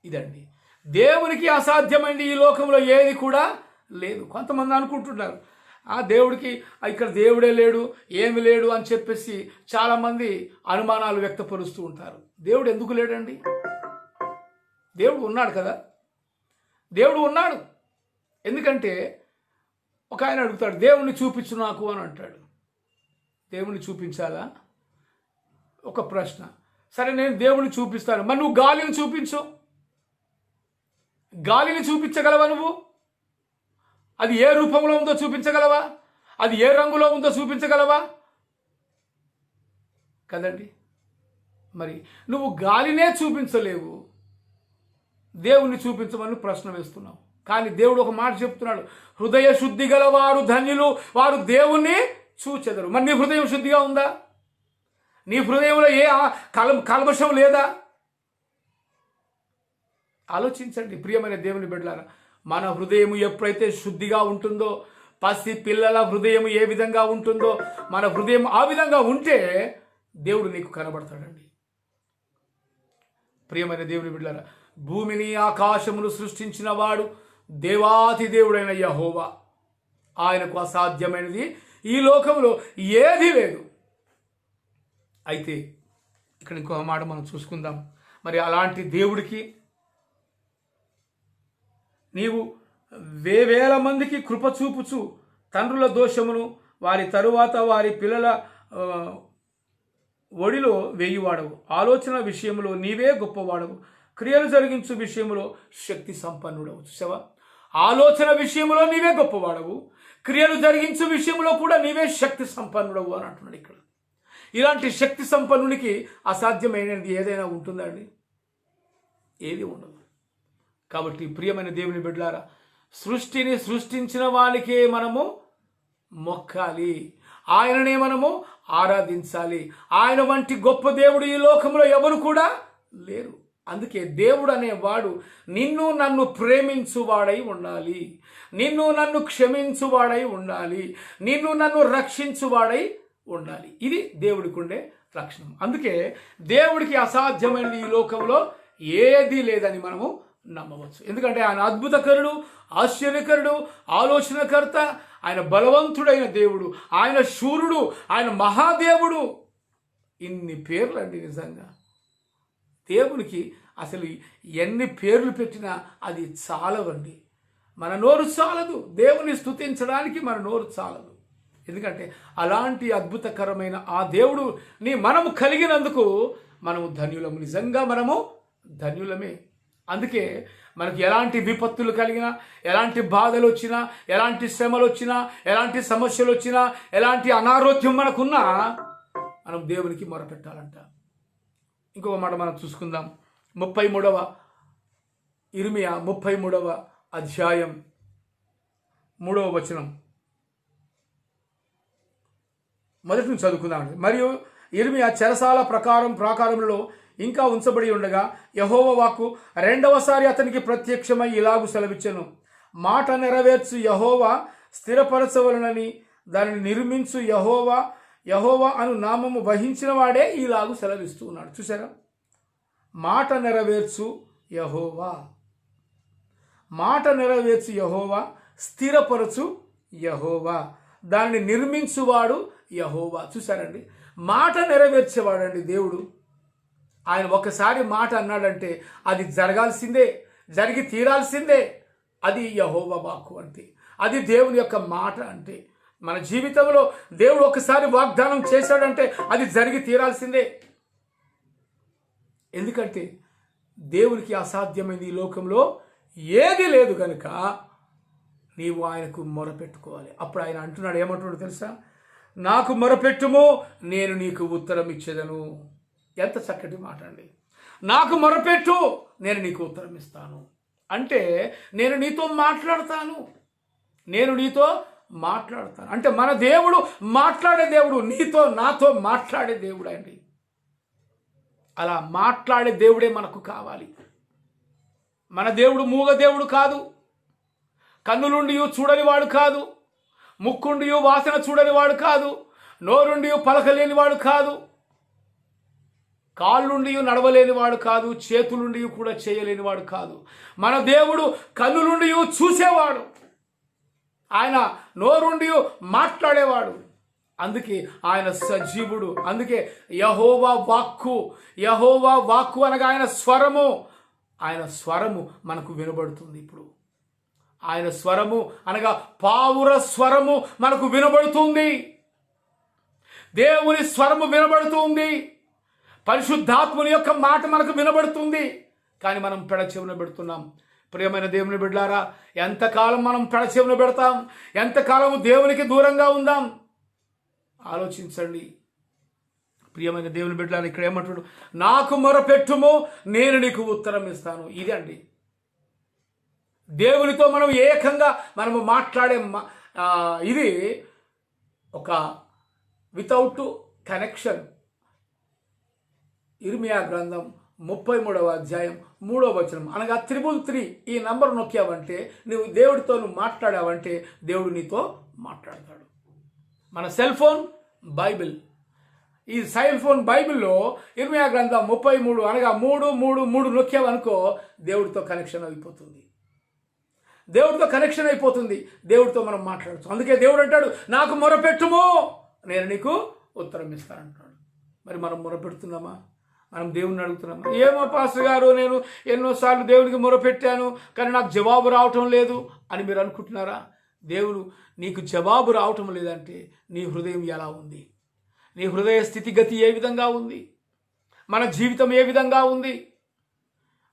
ఇదండి. దేవునికి అసాధ్యమైనది ఈ లోకంలో ఏది కూడా లేదు. కొంతమంది అనుకుంటున్నారు ఆ దేవుడికి ఇక్కడ దేవుడే లేడు, ఏమి లేడు అని చెప్పేసి చాలామంది అనుమానాలు వ్యక్తపరుస్తూ ఉంటారు. దేవుడు ఎందుకు లేడండి? దేవుడు ఉన్నాడు కదా, దేవుడు ఉన్నాడు. ఎందుకంటే ఒక ఆయన అడుగుతాడు, దేవుణ్ణి చూపించు నాకు అని అంటాడు. దేవుణ్ణి చూపించాలా? ఒక ప్రశ్న. సరే, నేను దేవుణ్ణి చూపిస్తాను, మరి నువ్వు గాలిని చూపించు. గాలిని చూపించగలవా నువ్వు? అది ఏ రూపంలో ఉందో చూపించగలవా? అది ఏ రంగులో ఉందో చూపించగలవా? కదండి. మరి నువ్వు గాలినే చూపించలేవు, దేవుణ్ణి చూపించమని ప్రశ్న వేస్తున్నావు. కానీ దేవుడు ఒక మాట చెప్తున్నాడు, హృదయ శుద్ధి గల వారు ధన్యులు, వారు దేవుణ్ణి చూచెదరు. మరి నీ హృదయం శుద్ధిగా ఉందా? నీ హృదయంలో ఏ కల్మషం లేదా? ఆలోచించండి ప్రియమైన దేవుని బిడ్డలారా. మన హృదయం ఎప్పుడైతే శుద్ధిగా ఉంటుందో, పసి పిల్లల హృదయం ఏ విధంగా ఉంటుందో, మన హృదయం ఆ విధంగా ఉంటే దేవుడు నీకు కనబడతాడండి. ప్రియమైన దేవుని బిడ్డలారా, భూమిని ఆకాశమును సృష్టించిన వాడు దేవాతి దేవుడైన యెహోవా. ఆయనకు అసాధ్యమైనది ఈ లోకంలో ఏదీ లేదు. అయితే ఇక్కడ ఇంకో మాట మనం చూసుకుందాం. మరి అలాంటి దేవుడికి నీవు వేవేల మందికి కృప చూపుచు తండ్రుల దోషమును వారి తరువాత వారి పిల్లల ఒడిలో వేయువాడవు. ఆలోచన విషయంలో నీవే గొప్పవాడవు, క్రియలు జరిగించు విషయంలో శక్తి సంపన్నుడవు. చూసావా? ఆలోచన విషయంలో నీవే గొప్పవాడవు, క్రియలు జరిగించు విషయంలో కూడా నీవే శక్తి సంపన్నుడవు అని అంటున్నాడు ఇక్కడ. ఇలాంటి శక్తి సంపన్నునికి అసాధ్యమైనది ఏదైనా ఉంటుందా అండి? ఏది ఉండదు. కాబట్టి ప్రియమైన దేవుని బిడ్డలారా, సృష్టిని సృష్టించిన వానికే మనము మొక్కాలి, ఆయననే మనము ఆరాధించాలి. ఆయన వంటి గొప్ప దేవుడు ఈ లోకంలో ఎవరు కూడా లేరు. అందుకే దేవుడు అనేవాడు నిన్ను నన్ను ప్రేమించువాడై ఉండాలి, నిన్ను నన్ను క్షమించువాడై ఉండాలి, నిన్ను నన్ను రక్షించువాడై ఉండాలి. ఇది దేవుడికి ఉండే లక్షణం. అందుకే దేవుడికి అసాధ్యమైనది ఈ లోకంలో ఏదీ లేదని మనము నమ్మవచ్చు. ఎందుకంటే ఆయన అద్భుతకరుడు, ఆశ్చర్యకరుడు, ఆలోచనకర్త, ఆయన బలవంతుడైన దేవుడు, ఆయన శూరుడు, ఆయన మహాదేవుడు. ఇన్ని పేర్లు అండి. నిజంగా దేవునికి అసలు ఎన్ని పేర్లు పెట్టినా అది చాలవండి. మన నోరు చాలదు, దేవుని స్తుతించడానికి మన నోరు చాలదు. ఎందుకంటే అలాంటి అద్భుతకరమైన ఆ దేవుడుని మనము కలిగినందుకు మనము ధన్యులము. నిజంగా మనము ధన్యులమే. అందుకే మనకు ఎలాంటి విపత్తులు కలిగినా, ఎలాంటి బాధలు వచ్చినా, ఎలాంటి శ్రమలు వచ్చినా, ఎలాంటి సమస్యలు వచ్చినా, ఎలాంటి అనారోగ్యం మనకున్నా మనం దేవునికి మొరపెట్టాలంట. ఇంకొక మాట మనం చూసుకుందాం. 33వ ఇర్మియా 33వ అధ్యాయం 3వ వచనం మొదటి నుంచి చదువుకుందామండి. మరియు ఇర్మియా చెరసాల ప్రాకారంలో ఇంకా ఉంచబడి ఉండగా యెహోవా వాక్కు రెండవసారి అతనికి ప్రత్యక్షమై ఇలాగు సెలవిచ్చెను. మాట నెరవేర్చు యెహోవా స్థిరపరచవలనని దానిని నిర్మించు యెహోవా అను నామము వహించిన వాడే ఇలాగు సెలవిస్తూ ఉన్నాడు. చూసారా? మాట నెరవేర్చు యెహోవా, మాట నెరవేర్చు యెహోవా, స్థిరపరచు యెహోవా, దానిని నిర్మించువాడు యెహోవా. చూసారండి? మాట నెరవేర్చేవాడండి దేవుడు. ఆయన ఒకసారి మాట అన్నాడంటే అది జరగాల్సిందే, జరిగి తీరాల్సిందే. అది యెహోవా వాక్కు అంటే, అది దేవుని యొక్క మాట అంటే. మన జీవితంలో దేవుడు ఒకసారి వాగ్దానం చేశాడంటే అది జరిగి తీరాల్సిందే. ఎందుకంటే దేవునికి అసాధ్యమైంది ఈ లోకంలో ఏది లేదు కనుక నీవు ఆయనకు మొరపెట్టుకోవాలి. అప్పుడు ఆయన అంటున్నాడు, ఏమంటున్నాడు తెలుసా? నాకు మొరపెట్టుము, నేను నీకు ఉత్తరం ఇచ్చేదను. ఎంత చక్కటి మాట అండి. నాకు మొరపెట్టు, నేను నీకు ఉత్తరం ఇస్తాను. అంటే నేను నీతో మాట్లాడతాను, నేను నీతో మాట్లాడతాను. అంటే మన దేవుడు మాట్లాడే దేవుడు, నీతో నాతో మాట్లాడే దేవుడు అండి. అలా మాట్లాడే దేవుడే మనకు కావాలి. మన దేవుడు మూగ దేవుడు కాదు, కన్నులుండి చూడని వాడు కాదు, ముక్కుండి వాసన చూడని వాడు కాదు, నోరుండి పలకలేని వాడు కాదు, కాళ్ళుండి నడవలేని వాడు కాదు, చేతులుండి కూడా చేయలేని వాడు కాదు. మన దేవుడు కన్నులుండి చూసేవాడు, ఆయన నోరుండి మాట్లాడేవాడు. అందుకే ఆయన సజీవుడు. అందుకే యెహోవా వాక్కు అనగా ఆయన స్వరము మనకు వినబడుతుంది. ఇప్పుడు ఆయన స్వరము అనగా పావుర స్వరము మనకు వినబడుతుంది. దేవుని స్వరము వినబడుతుంది. పరిశుద్ధాత్ముని యొక్క మాట మనకు వినబడుతుంది. కానీ మనం పెడచెవిన పెడుతున్నాం. ప్రియమైన దేవుని బిడ్డలారా, ఎంతకాలం మనం పెడచెవిన పెడతాం? ఎంతకాలం దేవునికి దూరంగా ఉందాం? ఆలోచించండి. ప్రియమైన దేవుని బిడ్డలారా, ఇక్కడ ఏమంటాడు? నాకు మొరపెట్టుము, నేను నీకు ఉత్తరం ఇస్తాను. ఇదండి దేవునితో మనం ఏకంగా మనము మాట్లాడే ఇది ఒక వితౌట్ కనెక్షన్. ఇర్మియా గ్రంథం 33వ అధ్యాయం 3వ వచనం అనగా 333 ఈ నంబర్ నొక్కావంటే నువ్వు దేవుడితో మాట్లాడావంటే దేవుడు నీతో మాట్లాడతాడు. మన సెల్ ఫోన్ బైబిల్, ఈ సెల్ ఫోన్ బైబిల్లో ఇర్మియా గ్రంథం 33 అనగా 3 నొక్కావనుకో దేవుడితో కనెక్షన్ అయిపోతుంది. దేవుడితో మనం మాట్లాడచ్చు. అందుకే దేవుడు అంటాడు, నాకు మొరపెట్టుము, నేను నీకు ఉత్తరం ఇస్తానంటాడు. మరి మనం మొరపెడుతున్నామా? మనం దేవుణ్ణి అడుగుతున్నామా? ఏమో పాస్టర్ గారు, నేను ఎన్నోసార్లు దేవునికి మొరపెట్టాను కానీ నాకు జవాబు రావటం లేదు అని మీరు అనుకుంటున్నారా? దేవుడు నీకు జవాబు రావటం లేదంటే నీ హృదయం ఎలా ఉంది? నీ హృదయ స్థితిగతి ఏ విధంగా ఉంది? మన జీవితం ఏ విధంగా ఉంది?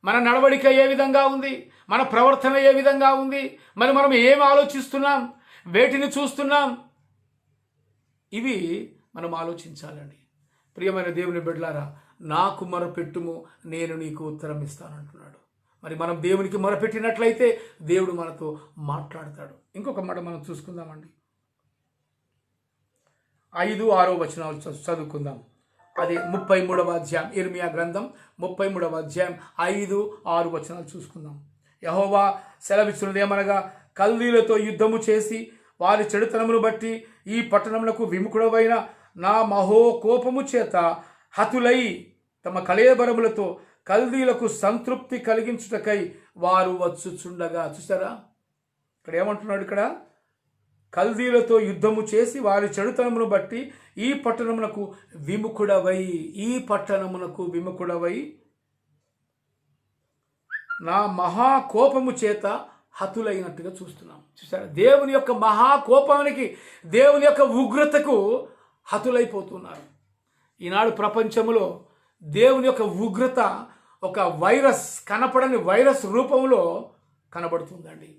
మన నడవడిక ఏ విధంగా ఉంది? మన ప్రవర్తన ఏ విధంగా ఉంది? మరి మనం ఏం ఆలోచిస్తున్నాం? వేటిని చూస్తున్నాం? ఇవి మనం ఆలోచించాలండి. ప్రియమైన దేవుని బిడ్డలారా, నాకు మొరపెట్టుము, నేను నీకు ఉత్తరం ఇస్తానంటున్నాడు. మరి మనం దేవునికి మొరపెట్టినట్లయితే దేవుడు మనతో మాట్లాడతాడు. ఇంకొక మాట మనం చూసుకుందామండి. 5-6 వచనాలు చదువుకుందాం. అది 33వ అధ్యాయం, ఇర్మియా గ్రంథం 33వ అధ్యాయం 5-6 వచనాలు చూసుకుందాం. యెహోవా సెలవిస్తున్నదేమనగా, కల్దీలతో యుద్ధము చేసి వారి చెడుతనమును బట్టి ఈ పట్టణములకు విముఖుడవైన నా మహోకోపము చేత హతులై తమ కళేబరములతో కల్దీలకు సంతృప్తి కలిగించుటకై వారు వచ్చుచుండగా. చూసారా ఇక్కడ ఏమంటున్నాడు? ఇక్కడ కల్దీలతో యుద్ధము చేసి వారి చెడుతనమును బట్టి ఈ పట్టణమునకు విముఖుడవై నా మహాకోపము చేత హతులైనట్టుగా చూస్తున్నాం. చూసారా? దేవుని యొక్క మహాకోపానికి, దేవుని యొక్క ఉగ్రతకు హతులైపోతున్నారు. ఈనాడు ప్రపంచంలో దేవుని యొక్క ఉగ్రత ఒక వైరస్, కనపడని వైరస్ రూపంలో కనబడుతుందండి.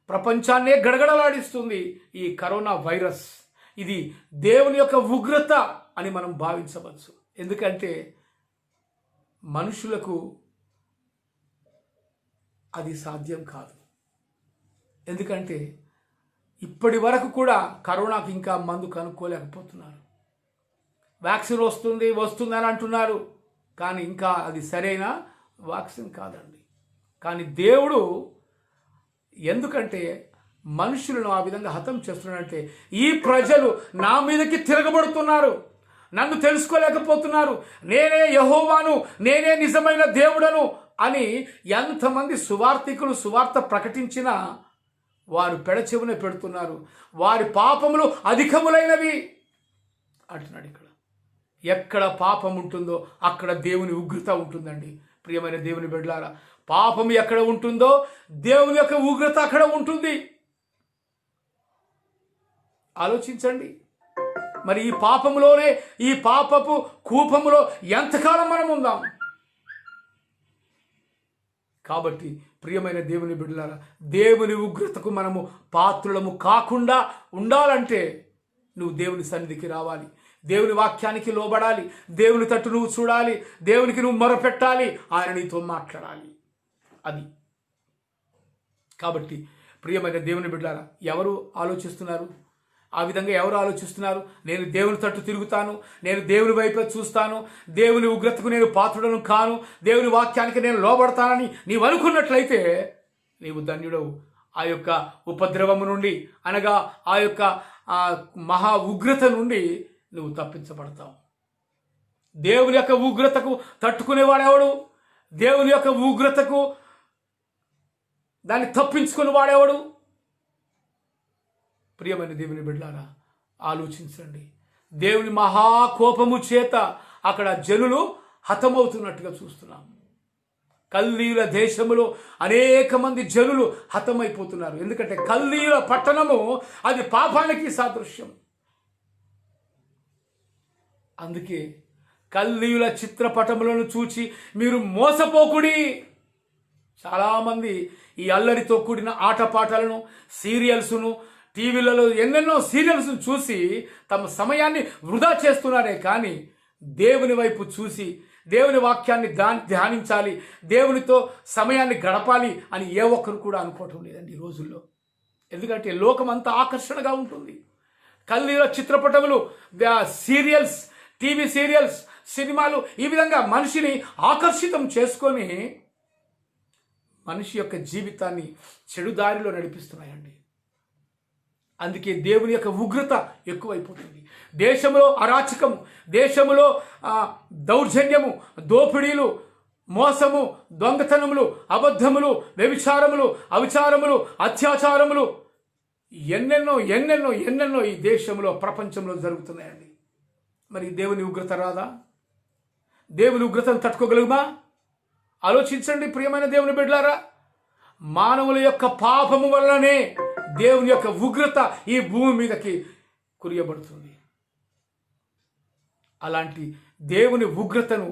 ప్రపంచాన్నే గడగడలాడిస్తుంది ఈ కరోనా వైరస్. ఇది దేవుని యొక్క ఉగ్రత అని మనం భావించవచ్చు. ఎందుకంటే మనుషులకు అది సాధ్యం కాదు. ఎందుకంటే ఇప్పటి వరకు కూడా కరోనాకి ఇంకా మందు కనుక్కోలేకపోతున్నారు. వ్యాక్సిన్ వస్తుందని అంటున్నారు, కానీ ఇంకా అది సరైన వ్యాక్సిన్ కాదండి. కానీ దేవుడు ఎందుకంటే మనుషులను ఆ విధంగా హతం చేస్తున్నాడంటే, ఈ ప్రజలు నా మీదకి తిరగబడుతున్నారు, నన్ను తెలుసుకోలేకపోతున్నారు, నేనే యెహోవాను, నేనే నిజమైన దేవుడను అని ఎంతమంది సువార్థికులు సువార్త ప్రకటించినా వారు పెడచెవిన పెడుతున్నారు. వారి పాపములు అధికములైనవి అంటున్నాడు. ఎక్కడ పాపం ఉంటుందో అక్కడ దేవుని ఉగ్రత ఉంటుందండి. ప్రియమైన దేవుని బిడ్డలారా, పాపం ఎక్కడ ఉంటుందో దేవుని యొక్క ఉగ్రత అక్కడ ఉంటుంది. ఆలోచించండి. మరి ఈ పాపములోనే, ఈ పాపపు కూపములో ఎంతకాలం మనం ఉందాం? కాబట్టి ప్రియమైన దేవుని బిడ్డలారా, దేవుని ఉగ్రతకు మనము పాత్రులము కాకుండా ఉండాలంటే నువ్వు దేవుని సన్నిధికి రావాలి, దేవుని వాక్యానికి లోబడాలి, దేవుని తట్టు నువ్వు చూడాలి, దేవునికి నువ్వు మొరపెట్టాలి, ఆయన నీతో మాట్లాడాలి. అది కాబట్టి ప్రియమైన దేవుని బిడ్డలారా, ఎవరు ఆలోచిస్తున్నారు? ఆ విధంగా ఎవరు ఆలోచిస్తున్నారు? నేను దేవుని తట్టు తిరుగుతాను, నేను దేవుని వైపు చూస్తాను, దేవుని ఉగ్రతకు నేను పాత్రుడను కాను, దేవుని వాక్యానికి నేను లోబడతానని నీవు అనుకున్నట్లయితే నీవు ధన్యుడవు. ఆ యొక్క ఉపద్రవము నుండి, అనగా ఆ యొక్క మహా ఉగ్రత నుండి నువ్వు తప్పించబడతావు. దేవుని యొక్క ఉగ్రతకు తట్టుకునేవాడెవడు? దేవుని యొక్క ఉగ్రతకు దాన్ని తప్పించుకుని వాడేవాడు? ప్రియమైన దేవుని బిడ్డలారా, ఆలోచించండి. దేవుని మహాకోపము చేత అక్కడ జనులు హతమవుతున్నట్టుగా చూస్తున్నాం. కల్దీయుల దేశములో అనేక మంది జనులు హతమైపోతున్నారు. ఎందుకంటే కల్దీయుల పట్టణము అది పాపానికి సాదృశ్యం. అందుకే కల్దీయుల చిత్రపటములను చూచి మీరు మోసపోకుడి. చాలామంది ఈ అల్లరితో కూడిన ఆటపాటలను, సీరియల్స్ను, టీవీలలో ఎన్నెన్నో సీరియల్స్ను చూసి తమ సమయాన్ని వృధా చేస్తున్నారే కానీ దేవుని వైపు చూసి దేవుని వాక్యాన్ని ధ్యానించాలి, దేవునితో సమయాన్ని గడపాలి అని ఏ ఒక్కరు కూడా అనుకోవటం లేదండి ఈ రోజుల్లో. ఎందుకంటే లోకం అంతా ఆకర్షణగా ఉంటుంది. కల్దీయుల చిత్రపటములు, సీరియల్స్, టీవీ సీరియల్స్, సినిమాలు ఈ విధంగా మనిషిని ఆకర్షితం చేసుకొని మనిషి యొక్క జీవితాన్ని చెడుదారిలో నడిపిస్తున్నాయండి. అందుకే దేవుని యొక్క ఉగ్రత ఎక్కువైపోతుంది. దేశంలో అరాచకము, దేశంలో దౌర్జన్యము, దోపిడీలు, మోసము, దొంగతనములు, అబద్ధములు, వ్యభిచారములు, అవిచారములు, అత్యాచారములు ఎన్నెన్నో ఎన్నెన్నో ఎన్నెన్నో ఈ దేశంలో, ప్రపంచంలో జరుగుతున్నాయండి. మరి దేవుని ఉగ్రత రాదా? దేవుని ఉగ్రతను తట్టుకోగలుగుమా? ఆలోచించండి ప్రియమైన దేవుని బిడ్డలారా. మానవుల యొక్క పాపము వలననే దేవుని యొక్క ఉగ్రత ఈ భూమి మీదకి కురియబడుతుంది. అలాంటి దేవుని ఉగ్రతను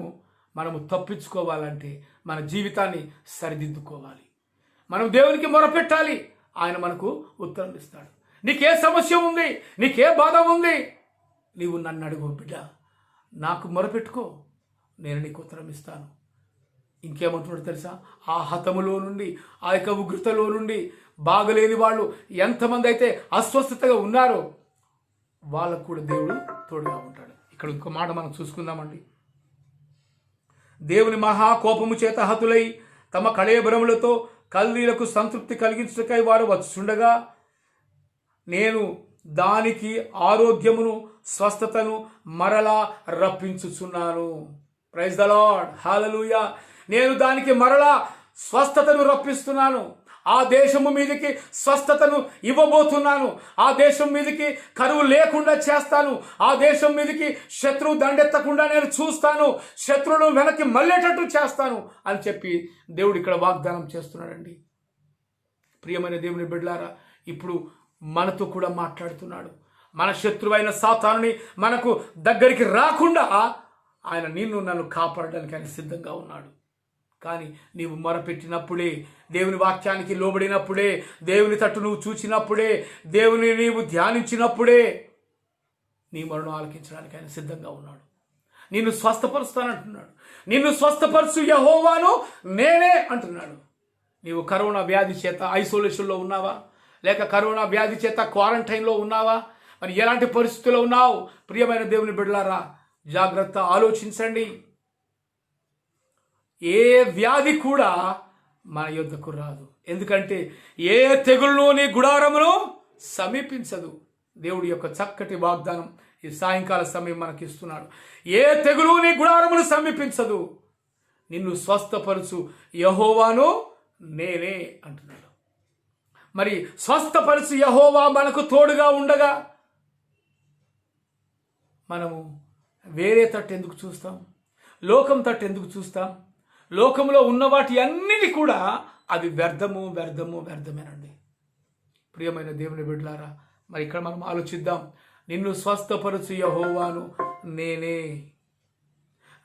మనము తప్పించుకోవాలంటే మన జీవితాన్ని సరిదిద్దుకోవాలి. మనం దేవునికి మొరపెట్టాలి, ఆయన మనకు ఉత్తరం ఇస్తాడు. నీకే సమస్య ఉంది, నీకే బాధ ఉంది, నీవు నన్ను అడుగు బిడ్డ, నాకు మొరపెట్టుకో, నేను నీకు ఉత్తరం ఇస్తాను. ఇంకేమంటున్నాడు తెలుసా? ఆ హతములో నుండి, ఆ యొక్క ఉగ్రతలో నుండి బాగలేని వాళ్ళు ఎంతమంది అయితే అస్వస్థతగా ఉన్నారో వాళ్ళకు కూడా దేవుడు తోడుగా ఉంటాడు. ఇక్కడ ఇంకో మాట మనం చూసుకుందామండి. దేవుని మహాకోపము చేత హతులై తమ కళేబరములతో కల్దీయులకు సంతృప్తి కలిగించుటకై వారు వచ్చుండగా నేను దానికి ఆరోగ్యమును, స్వస్థతను మరలా రప్పించుచున్నాను. ప్రైజ్ ద లార్డ్, హల్లెలూయా. నేను దానికి మరలా స్వస్థతను రప్పిస్తున్నాను. ఆ దేశము మీదకి స్వస్థతను ఇవ్వబోతున్నాను. ఆ దేశం మీదకి కరువు లేకుండా చేస్తాను. ఆ దేశం మీదకి శత్రువు దండెత్తకుండా నేను చూస్తాను. శత్రువును వెనక్కి మళ్ళేటట్టు చేస్తాను అని చెప్పి దేవుడు ఇక్కడ వాగ్దానం చేస్తున్నాడండి. ప్రియమైన దేవుని బిడ్డలారా, ఇప్పుడు మనతో కూడా మాట్లాడుతున్నాడు. మన శత్రువైన సాతానుని మనకు దగ్గరికి రాకుండా ఆయన నిన్ను నన్ను కాపాడడానికి ఆయన సిద్ధంగా ఉన్నాడు. కానీ నీవు మొరపెట్టినప్పుడే, దేవుని వాక్యానికి లోబడినప్పుడే, దేవుని తట్టు నువ్వు చూచినప్పుడే, దేవుని నీవు ధ్యానించినప్పుడే నీ మరణం ఆలకించడానికి ఆయన సిద్ధంగా ఉన్నాడు. నిన్ను స్వస్థపరుస్తానంటున్నాడు. నిన్ను స్వస్థపరుచు యెహోవాను నేనే అంటున్నాడు. నీవు కరోనా వ్యాధి చేత ఐసోలేషన్లో ఉన్నావా? లేక కరోనా వ్యాధి చేత క్వారంటైన్లో ఉన్నావా? మరి ఎలాంటి పరిస్థితుల్లో ఉన్నావు? ప్రియమైన దేవుని బిడ్డలారా, జాగ్రత్త, ఆలోచించండి. ఏ వ్యాధి కూడా మన యొద్దకు రాదు. ఎందుకంటే ఏ తెగుళ్ళు నీ గుడారమును సమీపించదు. దేవుడి యొక్క చక్కటి వాగ్దానం ఈ సాయంకాల సమయం మనకి ఇస్తున్నాడు. ఏ తెగులు నీ గుడారమును సమీపించదు, నిన్ను స్వస్థపరుచు యెహోవాను నేనే అంటున్నాడు. మరి స్వస్థపరుచు యెహోవా మనకు తోడుగా ఉండగా మనము వేరే తట్టు ఎందుకు చూస్తాం? లోకం తట్టు ఎందుకు చూస్తాం? లోకంలో ఉన్న వాటి అన్నిటి కూడా అవి వ్యర్థమేనండి. ప్రియమైన దేవుని బిడ్డలారా, మరి ఇక్కడ మనం ఆలోచిద్దాం. నిన్ను స్వస్థపరచు యెహోవాను నేనే,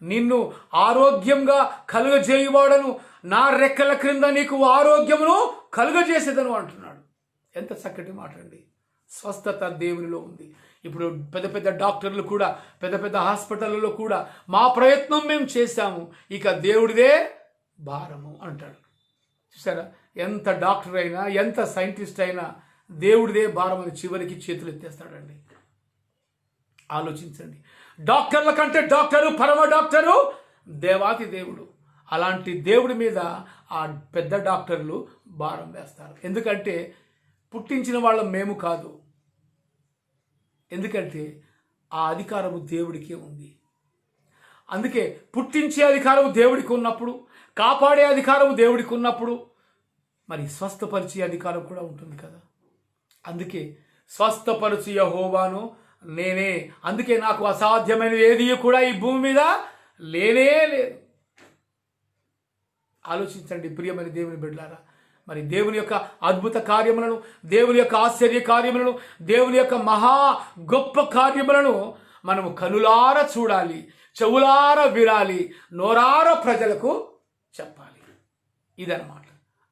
నిన్ను ఆరోగ్యంగా కలుగజేయువాడను, నా రెక్కల క్రింద నీకు ఆరోగ్యమును కలుగజేసేదను అంటున్నాడు. ఎంత చక్కటి మాట అండి. స్వస్థత దేవునిలో ఉంది. ఇప్పుడు పెద్ద పెద్ద డాక్టర్లు కూడా, పెద్ద పెద్ద హాస్పిటల్లో కూడా మా ప్రయత్నం మేము చేశాము, ఇక దేవుడిదే భారము అంటాడు. చూసారా? ఎంత డాక్టర్ అయినా, ఎంత సైంటిస్ట్ అయినా దేవుడిదే భారం అని చివరికి చేతులు ఎత్తేస్తాడండి. ఆలోచించండి. డాక్టర్ల కంటే డాక్టరు, పరమ డాక్టరు దేవాతి దేవుడు. అలాంటి దేవుడి మీద ఆ పెద్ద డాక్టర్లు భారం వేస్తారు. ఎందుకంటే పుట్టించిన వాళ్ళం మేము కాదు. ఎందుకంటే ఆ అధికారము దేవుడికే ఉంది. అందుకే పుట్టించే అధికారము దేవుడికి ఉన్నప్పుడు, కాపాడే అధికారము దేవుడికి ఉన్నప్పుడు మరి స్వస్థపరిచే అధికారం కూడా ఉంటుంది కదా. అందుకే స్వస్థపరచు యెహోవాను నేనే. అందుకే నాకు అసాధ్యమైనది ఏది కూడా ఈ భూమి మీద లేనే లేదు. ఆలోచించండి ప్రియమైన దేవుని బిడ్డలారా. మరి దేవుని యొక్క అద్భుత కార్యములను, దేవుని యొక్క ఆశ్చర్య కార్యములను, దేవుని యొక్క మహా గొప్ప కార్యములను మనము కనులార చూడాలి, చెవులార వినాలి, నోరార ప్రజలకు చెప్పాలి. ఇదన్నమాట.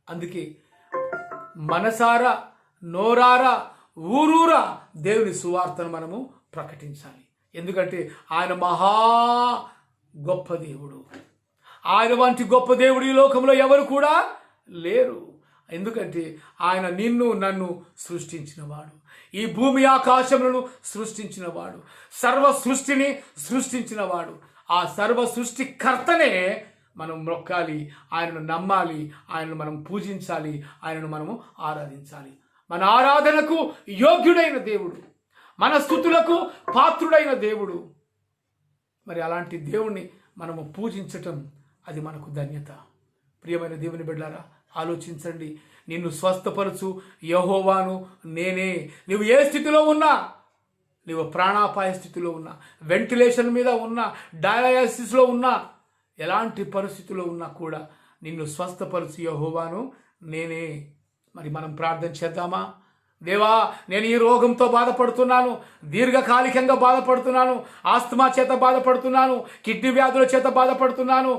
అందుకే మనసారా, నోరారా, ఊరూరా దేవుని సువార్తను మనము ప్రకటించాలి. ఎందుకంటే ఆయన మహా గొప్ప దేవుడు. ఆయన వంటి గొప్ప దేవుడు ఈ లోకంలో ఎవరు కూడా లేరు. ఎందుకంటే ఆయన నిన్ను నన్ను సృష్టించినవాడు, ఈ భూమి ఆకాశములను సృష్టించినవాడు, సర్వ సృష్టిని సృష్టించినవాడు. ఆ సర్వ సృష్టికర్తనే మనం మొక్కాలి, ఆయనను నమ్మాలి, ఆయనను మనం పూజించాలి, ఆయనను మనము ఆరాధించాలి. మన ఆరాధనకు యోగ్యుడైన దేవుడు, మన స్తుతులకు పాత్రుడైన దేవుడు. మరి అలాంటి దేవుణ్ణి మనము పూజించటం అది మనకు ధన్యత. ప్రియమైన దేవుని బిడ్డలారా, ఆలోచించండి. నిన్ను స్వస్థపరచు యెహోవాను నేనే. నువ్వు ఏ స్థితిలో ఉన్నా, నువ్వు ప్రాణాపాయ స్థితిలో ఉన్నా, వెంటిలేషన్ మీద ఉన్నా, డయాలసిస్లో ఉన్నా, ఎలాంటి పరిస్థితుల్లో ఉన్నా కూడా నిన్ను స్వస్థపరచు యెహోవాను నేనే. మరి మనం ప్రార్థన చేద్దామా? దేవా, నేను ఈ రోగంతో బాధపడుతున్నాను, దీర్ఘకాలికంగా బాధపడుతున్నాను, ఆస్తమా చేత బాధపడుతున్నాను, కిడ్నీ వ్యాధుల చేత బాధపడుతున్నాను,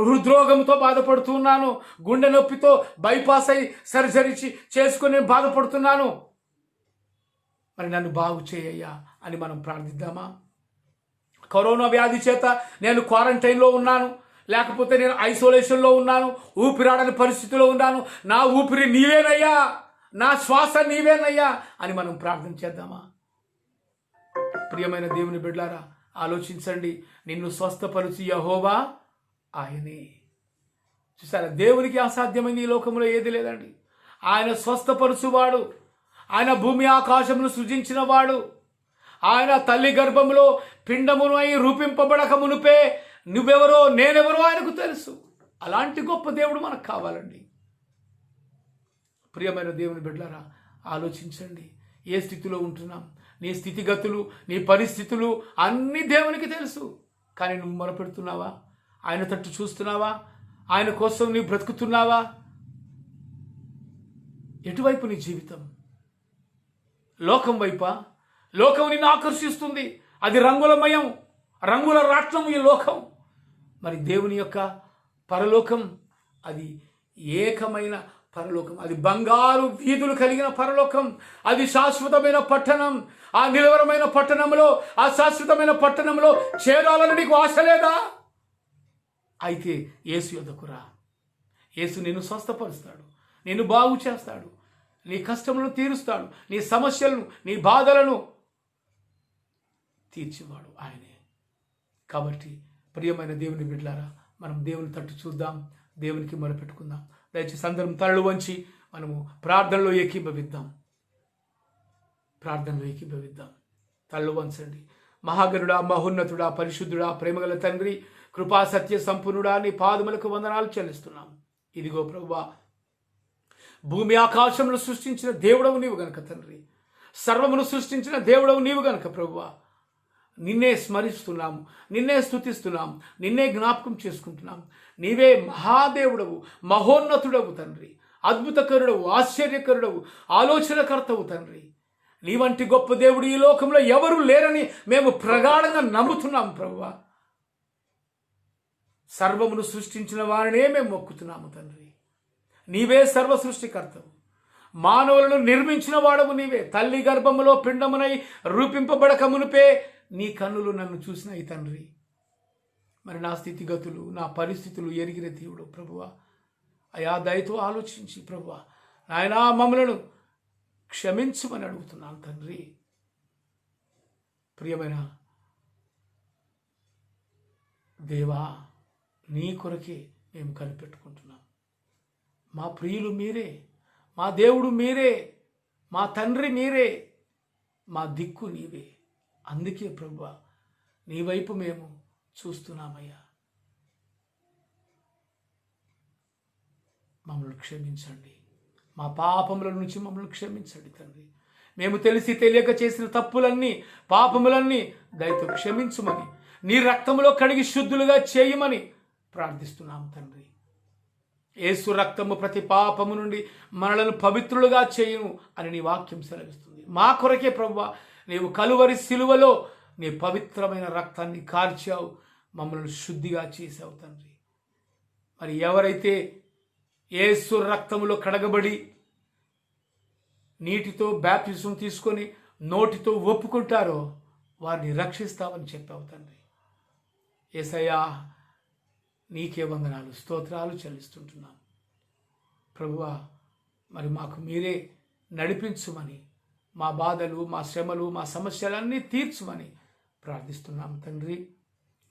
హృద్రోగంతో బాధపడుతున్నాను, గుండె నొప్పితో బైపాస్ అయి సర్జరీ చేసుకుని బాధపడుతున్నాను. మరి నన్ను బాగు చేయయ్యా అని మనం ప్రార్థిద్దామా? కరోనా వ్యాధి చేత నేను క్వారంటైన్లో ఉన్నాను, లేకపోతే నేను ఐసోలేషన్లో ఉన్నాను, ఊపిరాడని పరిస్థితిలో ఉన్నాను, నా ఊపిరి నీవేనయ్యా, నా శ్వాస నీవేనయ్యా అని మనం ప్రార్థన చేద్దామా? ప్రియమైన దేవుని బిడ్డలారా, ఆలోచించండి. నిన్ను స్వస్థపరచు యెహోవా ఆయనే. చూసారా, దేవునికి అసాధ్యమైంది ఈ లోకంలో ఏది లేదండి. ఆయన స్వస్థపరచువాడు, ఆయన భూమి ఆకాశమును సృజించిన వాడు, ఆయన తల్లి గర్భంలో పిండమును అయి రూపింపబడక మునుపే నువ్వెవరో నేనెవరో ఆయనకు తెలుసు. అలాంటి గొప్ప దేవుడు మనకు కావాలండి. ప్రియమైన దేవుని బిడ్డలారా, ఆలోచించండి. ఏ స్థితిలో ఉంటున్నాం, నీ స్థితిగతులు, నీ పరిస్థితులు అన్నీ దేవునికి తెలుసు. కానీ నువ్వు మొరపెడుతున్నావా? ఆయన తట్టు చూస్తున్నావా? ఆయన కోసం నీవు బ్రతుకుతున్నావా? ఎటువైపు నీ జీవితం? లోకం వైపా? లోకం నిన్ను ఆకర్షిస్తుంది, అది రంగులమయం, రంగుల రాట్నం ఈ లోకం. మరి దేవుని యొక్క పరలోకం అది ఏకమైన పరలోకం, అది బంగారు వీధులు కలిగిన పరలోకం, అది శాశ్వతమైన పట్టణం. ఆ నిలవరమైన పట్టణంలో, ఆ శాశ్వతమైన పట్టణంలో చేరాలని నీకు ఆశ లేదా? అయితే యేసు యొద్దకు రా. యేసు నిన్ను స్వస్థపరుస్తాడు, నిన్ను బాగు చేస్తాడు, నీ కష్టములను తీరుస్తాడు, నీ సమస్యలను, నీ బాధలను తీర్చేవాడు ఆయనే. కాబట్టి ప్రియమైన దేవుని బిడ్డలారా, మనం దేవుని తట్టు చూద్దాం, దేవునికి మొరపెట్టుకుందాం. దయచేసి అందరం తలలు వంచి మనము ప్రార్థనలో ఏకీభవిద్దాం. తలలు వంచండి. మహాగరుడా, మహోన్నతుడా, పరిశుద్ధుడా, ప్రేమగల తండ్రి, కృపా సత్య సంపూర్ణుడా, నీ పాదములకు వందనాలు చెల్లిస్తున్నాం. ఇదిగో ప్రభువా, భూమి ఆకాశమును సృష్టించిన దేవుడవు నీవు గనుక తండ్రి, సర్వమును సృష్టించిన దేవుడవు నీవు గనుక ప్రభువా, నిన్నే స్మరిస్తున్నాము, నిన్నే స్తుతిస్తున్నాం, నిన్నే జ్ఞాపకం చేసుకుంటున్నాం. నీవే మహాదేవుడవు, మహోన్నతుడవు తండ్రి, అద్భుతకరుడవు, ఆశ్చర్యకరుడవు, ఆలోచనకర్తవు తండ్రి. నీ వంటి గొప్ప దేవుడు ఈ లోకంలో ఎవరు లేరని మేము ప్రగాఢంగా నమ్ముతున్నాం ప్రభువా. సర్వమును సృష్టించిన వారినే మేము మొక్కుతున్నాము తండ్రి. నీవే సర్వ సృష్టికర్తవు, మానవులను నిర్మించిన వాడవు నీవే. తల్లి గర్భములో పిండమునై రూపింపబడక మునిపే నీ కన్నులు నన్ను చూసినాయి తండ్రి. మరి నా స్థితిగతులు, నా పరిస్థితులు ఎరిగిన దేవుడు ప్రభువా. అయా దయతో ఆలోచించి ప్రభువా, నాయనా మమ్మలను క్షమించమని అడుగుతున్నాను తండ్రి. ప్రియమైన దేవా, నీ కొరకే మేము కనిపెట్టుకుంటున్నాం. మా ప్రియులు మీరే, మా దేవుడు మీరే, మా తండ్రి మీరే, మా దిక్కు నీవే. అందుకే ప్రభువా, నీ వైపు మేము చూస్తున్నామయ్యా. మమ్మల్ని క్షమించండి, మా పాపముల నుంచి మమ్మల్ని క్షమించండి తండ్రి. మేము తెలిసి తెలియక చేసిన తప్పులన్నీ, పాపములన్నీ దయతో క్షమించుమని, నీ రక్తములో కడిగి శుద్ధులుగా చేయమని ప్రార్థిస్తున్నాం తండ్రి. యేసు రక్తము ప్రతి పాపము నుండి మనలను పవిత్రులుగా చేయును అని నీ వాక్యం సెలవిస్తుంది. మా కొరకే ప్రభువా నీవు కలువరి సిలువలో నీ పవిత్రమైన రక్తాన్ని కార్చావు, మమ్మల్ని శుద్ధిగా చేసావు తండ్రి. మరి ఎవరైతే యేసు రక్తములో కడగబడి నీటితో బ్యాప్టిజం తీసుకొని నోటితో ఒప్పుకుంటారో వారిని రక్షిస్తావని చెప్పావు తండ్రి. యేసయ్యా నీకే వందనాలు, స్తోత్రాలు చెల్లిస్తుంటున్నాం ప్రభువా. మరి మాకు మీరే నడిపించుమని, మా బాధలు, మా శ్రమలు, మా సమస్యలన్నీ తీర్చుమని ప్రార్థిస్తున్నాం తండ్రి.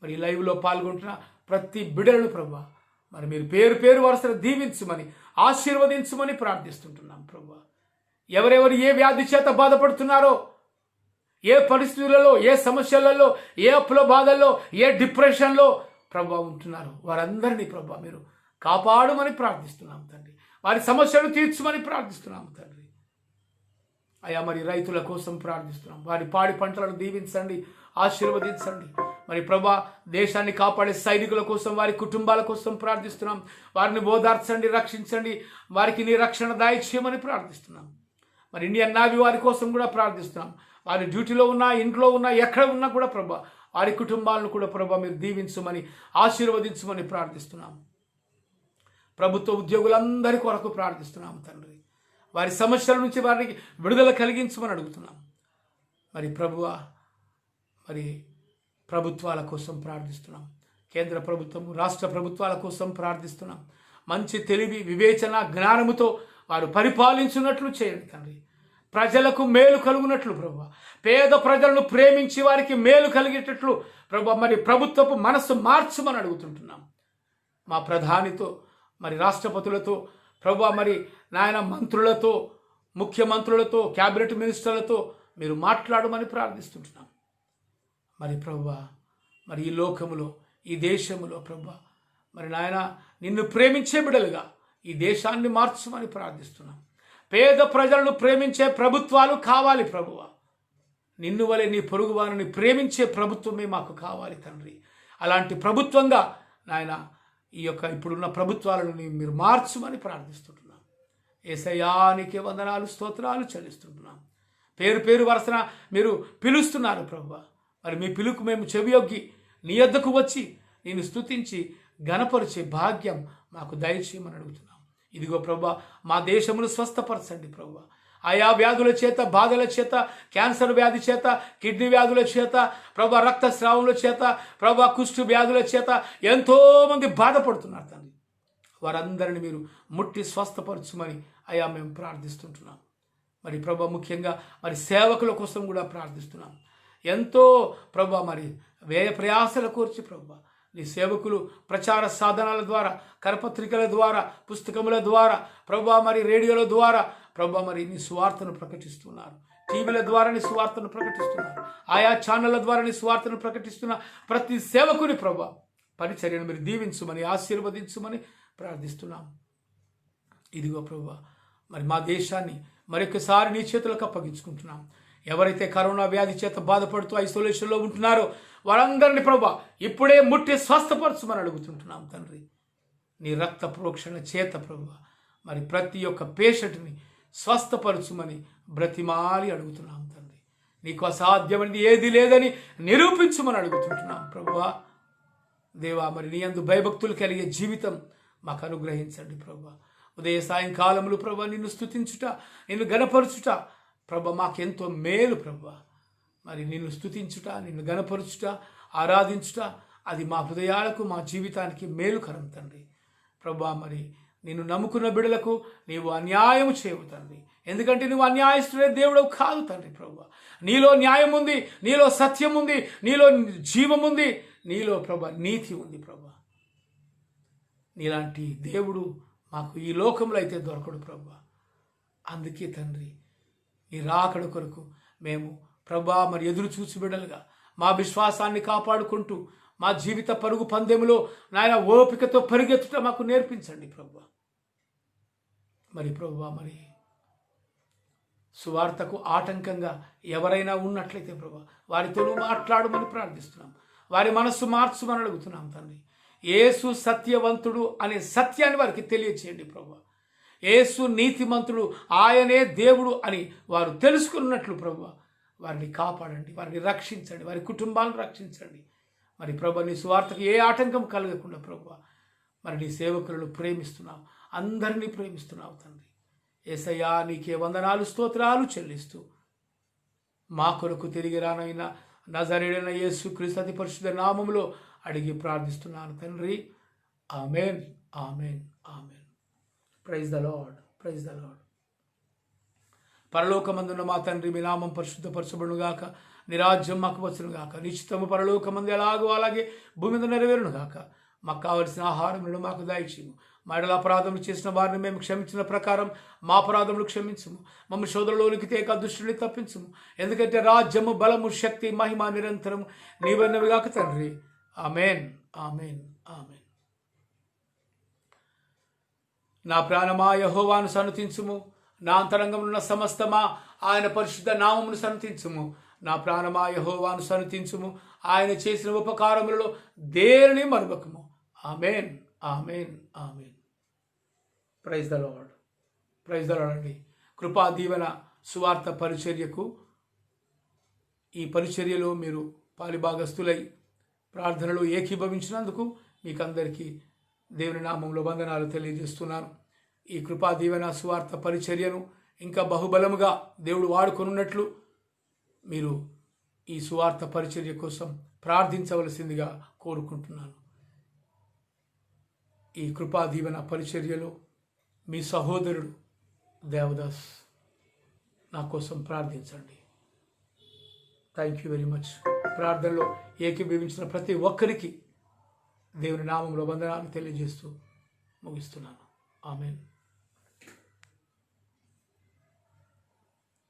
మరి లైవ్లో పాల్గొంటున్న ప్రతి బిడ్డలను ప్రభువా మరి మీరు పేరు పేరు వరుసను దీవించుమని, ఆశీర్వదించుమని ప్రార్థిస్తుంటున్నాం ప్రభువా. ఎవరెవరు ఏ వ్యాధి చేత బాధపడుతున్నారో, ఏ పరిస్థితులలో, ఏ సమస్యలలో, ఏ అప్పుల బాధల్లో, ఏ డిప్రెషన్లో ప్రభువా ఉంటున్నారో వారందరినీ ప్రభువా మీరు కాపాడుమని ప్రార్థిస్తున్నాం తండ్రి. వారి సమస్యలు తీర్చుమని ప్రార్థిస్తున్నాం తండ్రి. అయ్యా మరి రైతుల కోసం ప్రార్థిస్తున్నాం. వారి పాడి పంటలను దీవించండి, ఆశీర్వదించండి. మరి ప్రభా దేశాన్ని కాపాడే సైనికుల కోసం, వారి కుటుంబాల కోసం ప్రార్థిస్తున్నాం. వారిని ఓదార్చండి, రక్షించండి. వారికి నీ రక్షణ దయచేయమని ప్రార్థిస్తున్నాం. మరి ఇండియన్ నావీ వారి కోసం కూడా ప్రార్థిస్తున్నాం. వారి డ్యూటీలో ఉన్నా, ఇంట్లో ఉన్నా, ఎక్కడ ఉన్నా కూడా ప్రభా వారి కుటుంబాలను కూడా ప్రభా మీరు దీవించమని, ఆశీర్వదించమని ప్రార్థిస్తున్నాం. ప్రభుత్వ ఉద్యోగులందరి కొరకు ప్రార్థిస్తున్నాం తండ్రి. వారి సమస్యల నుంచి వారికి విడుదల కలిగించమని అడుగుతున్నాం. మరి ప్రభువా మరి ప్రభుత్వాల కోసం ప్రార్థిస్తున్నాం. కేంద్ర ప్రభుత్వము, రాష్ట్ర ప్రభుత్వాల కోసం ప్రార్థిస్తున్నాం. మంచి తెలివి, వివేచన, జ్ఞానముతో వారు పరిపాలించున్నట్లు చేయండి తండ్రి. ప్రజలకు మేలు కలుగునట్లు ప్రభువా, పేద ప్రజలను ప్రేమించి వారికి మేలు కలిగేటట్లు ప్రభువా మరి ప్రభుత్వపు మనస్సు మార్చమని అడుగుతుంటున్నాం. మా ప్రధానితో, మరి రాష్ట్రపతులతో ప్రభువా మరి నాయన మంత్రులతో, ముఖ్యమంత్రులతో, క్యాబినెట్ మినిస్టర్లతో మీరు మాట్లాడమని ప్రార్థిస్తుంటున్నాం. మరి ప్రభువా మరి ఈ లోకములో, ఈ దేశములో ప్రభువా మరి నాయన నిన్ను ప్రేమించే బిడ్డలుగా ఈ దేశాన్ని మార్చమని ప్రార్థిస్తున్నాం. పేద ప్రజలను ప్రేమించే ప్రభుత్వాలు కావాలి ప్రభువా. నిన్ను వలె నీ పొరుగు వారిని ప్రేమించే ప్రభుత్వమే మాకు కావాలి తండ్రి. అలాంటి ప్రభుత్వంగా నాయన ఈ యొక్క ఇప్పుడున్న ప్రభుత్వాలను మీరు మార్చమని ప్రార్థిస్తుంటున్నాం. యేసయ్యానికి వందనాలు, స్తోత్రాలు చెల్లిస్తుంటున్నాం. పేరు పేరు వరుసన మీరు పిలుస్తున్నారు ప్రభువా. మరి మీ పిలుకు మేము చెవియొగ్గి నీ యొద్దకు వచ్చి నేను స్తుతించి ఘనపరిచే భాగ్యం మాకు దయచేయమని అడుగుతున్నాం. ఇదిగో ప్రభువా మా దేశమును స్వస్థపరచండి ప్రభువా. ఆయా వ్యాధుల చేత, బాధల చేత, క్యాన్సర్ వ్యాధి చేత, కిడ్నీ వ్యాధుల చేత ప్రభువా, రక్తస్రావముల చేత ప్రభువా, కుష్టు వ్యాధుల చేత ఎంతోమంది బాధపడుతున్నారు తండ్రి. వారందరిని మీరు ముట్టి స్వస్థపరచుమని అయ్యా మేము ప్రార్థిస్తుంటున్నాం. మరి ప్రభువా ముఖ్యంగా మరి సేవకుల కోసం కూడా ప్రార్థిస్తున్నాం. ఎంతో ప్రభువా మరి వ్యయ ప్రయాసల కోర్చి ప్రభువా నీ సేవకులు ప్రచార సాధనాల ద్వారా, కరపత్రికల ద్వారా, పుస్తకముల ద్వారా ప్రభువా మరి రేడియోల ద్వారా ప్రభువా మరి నీ సువార్తను ప్రకటిస్తున్నారు. టీవీల ద్వారా నీ సువార్తను ప్రకటిస్తున్నారు. ఆయా ఛానళ్ల ద్వారా నీ సువార్తను ప్రకటిస్తున్న ప్రతి సేవకుని ప్రభువా పరిచర్యను మీరు దీవించుమని, ఆశీర్వదించుమని ప్రార్థిస్తున్నాం. ఇదిగో ప్రభువా మరి మా దేశాన్ని మరొకసారి నీ చేతులకు అప్పగించుకుంటున్నాం. ఎవరైతే కరోనా వ్యాధి చేత బాధపడుతూ ఐసోలేషన్లో ఉంటున్నారో వారందరినీ ప్రభువా ఇప్పుడే ముట్టి స్వస్థపరచుమని అడుగుతుంటున్నాం తండ్రి. నీ రక్త ప్రోక్షణ చేత ప్రభువా మరి ప్రతి ఒక్క పేషెంట్ని స్వస్థపరచుమని బ్రతిమాలి అడుగుతున్నాం తండ్రి. నీకు అసాధ్యమైనది ఏది లేదని నిరూపించుమని అడుగుతుంటున్నాం ప్రభువా. దేవా మరి నీ యందు భయభక్తులు కలిగే జీవితం మాకు అనుగ్రహించండి ప్రభువా. ఉదయ సాయంకాలములు ప్రభువా నిన్ను స్తుతించుట, నిన్ను గణపరచుట ప్రభువా మాకెంతో మేలు ప్రభువా. మరి నిన్ను స్తుతించుట, నిన్ను గణపరచుట, ఆరాధించుట అది మా హృదయాలకు, మా జీవితానికి మేలుకరం తండ్రి. ప్రభువా మరి నిన్ను నమ్ముకున్న బిడ్డలకు నీవు అన్యాయం చేయవు తండ్రి. ఎందుకంటే నువ్వు అన్యాయస్తుడే దేవుడవు కాదు తండ్రి. ప్రభువా నీలో న్యాయం ఉంది, నీలో సత్యం ఉంది, నీలో జీవం ఉంది, నీలో ప్రభువా నీతి ఉంది. ప్రభువా నీలాంటి దేవుడు మాకు ఈ లోకంలో అయితే దొరకడు ప్రభువా. అందుకే తండ్రి నీ రాకడ కొరకు మేము ప్రభువా మరి ఎదురు చూసి బిడ్డలుగా మా విశ్వాసాన్ని కాపాడుకుంటూ మా జీవిత పరుగు పందెములో నాయన ఓపికతో పరిగెత్తుట మాకు నేర్పించండి ప్రభువా. మరి ప్రభువా మరి సువార్తకు ఆటంకంగా ఎవరైనా ఉన్నట్లయితే ప్రభా వారితో మాట్లాడమని ప్రార్థిస్తున్నాం. వారి మనస్సు మార్చుమని అడుగుతున్నాం తండ్రి. యేసు సత్యవంతుడు అనే సత్యాన్ని వారికి తెలియచేయండి ప్రభా. యేసు నీతిమంతుడు, ఆయనే దేవుడు అని వారు తెలుసుకున్నట్లు ప్రభా వారిని కాపాడండి, వారిని రక్షించండి, వారి కుటుంబాలను రక్షించండి. మరి ప్రభా నీ సువార్తకు ఏ ఆటంకం కలగకుండా ప్రభా మరి నీ సేవకులను ప్రేమిస్తున్నావు, అందరినీ ప్రేమిస్తున్నావు తండ్రి. యేసయ్యా నీకే వందనాలు స్తోత్రాలు చెల్లిస్తూ మా కొరకు తిరిగి రానైన నజరేయుడైన యేసుక్రీస్తు అతి పరిశుద్ధ నామములో అడిగి ప్రార్థిస్తున్నాను తండ్రి. Amen, amen, amen. Praise the Lord, praise the Lord. పరలోకమందున్న మా తండ్రి, మీ నామం పరిశుద్ధపరచబడునుగాక, నీ రాజ్యం మాకు వచ్చునుగాక, నిశ్చితము పరలోకమందు ఎలాగో అలాగే భూమి మీద నెరవేరునుగాక. మాకు కావలసిన ఆహారములను మాకు దయచేయము. మా ఎడల అపరాధములు చేసిన వారిని మేము క్షమించిన ప్రకారం మా అపరాధములు క్షమించుము. మమ్మల్ని శోధనలోనికి తేక దుష్టుని తప్పించుము. ఎందుకంటే రాజ్యము, బలము, శక్తి, మహిమ నిరంతరము నీవన్నవిగాక తండ్రి. Amen, amen, amen. నా ప్రాణమా యెహోవాను సన్నుతించుము, నా అంతరంగమున్న సమస్తమా ఆయన పరిశుద్ధ నామమును సన్నుతించుము. నా ప్రాణమా యెహోవాను సన్నుతించుము, ఆయన చేసిన ఉపకారములలో దేనిని మరువకము. Amen, amen, amen. Praise the Lord, praise the Lord అండి. కృపా దీవెన సువార్త పరిచర్యకు, ఈ పరిచర్యలో మీరు పాలిభాగస్తులై ప్రార్థనలో ఏకీభవించినందుకు మీకందరికీ దేవుని నామంలో వందనాలు తెలియజేస్తున్నాను. ఈ కృపా దీవెన సువార్త పరిచర్యను ఇంకా బహుబలముగా దేవుడు వాడుకొనున్నట్లు మీరు ఈ సువార్త పరిచర్య కోసం ప్రార్థించవలసిందిగా కోరుకుంటున్నాను. ఈ కృపా దీవెన పరిచర్యలో మీ సహోదరుడు దేవదాస్ నా కోసం ప్రార్థించండి. Thank you very much. ప్రార్థనలో ఏకీభవించిన ప్రతి ఒక్కరికి దేవుని నామంలో వందనాలు తెలియజేస్తూ ముగిస్తున్నాను. ఆమెన్.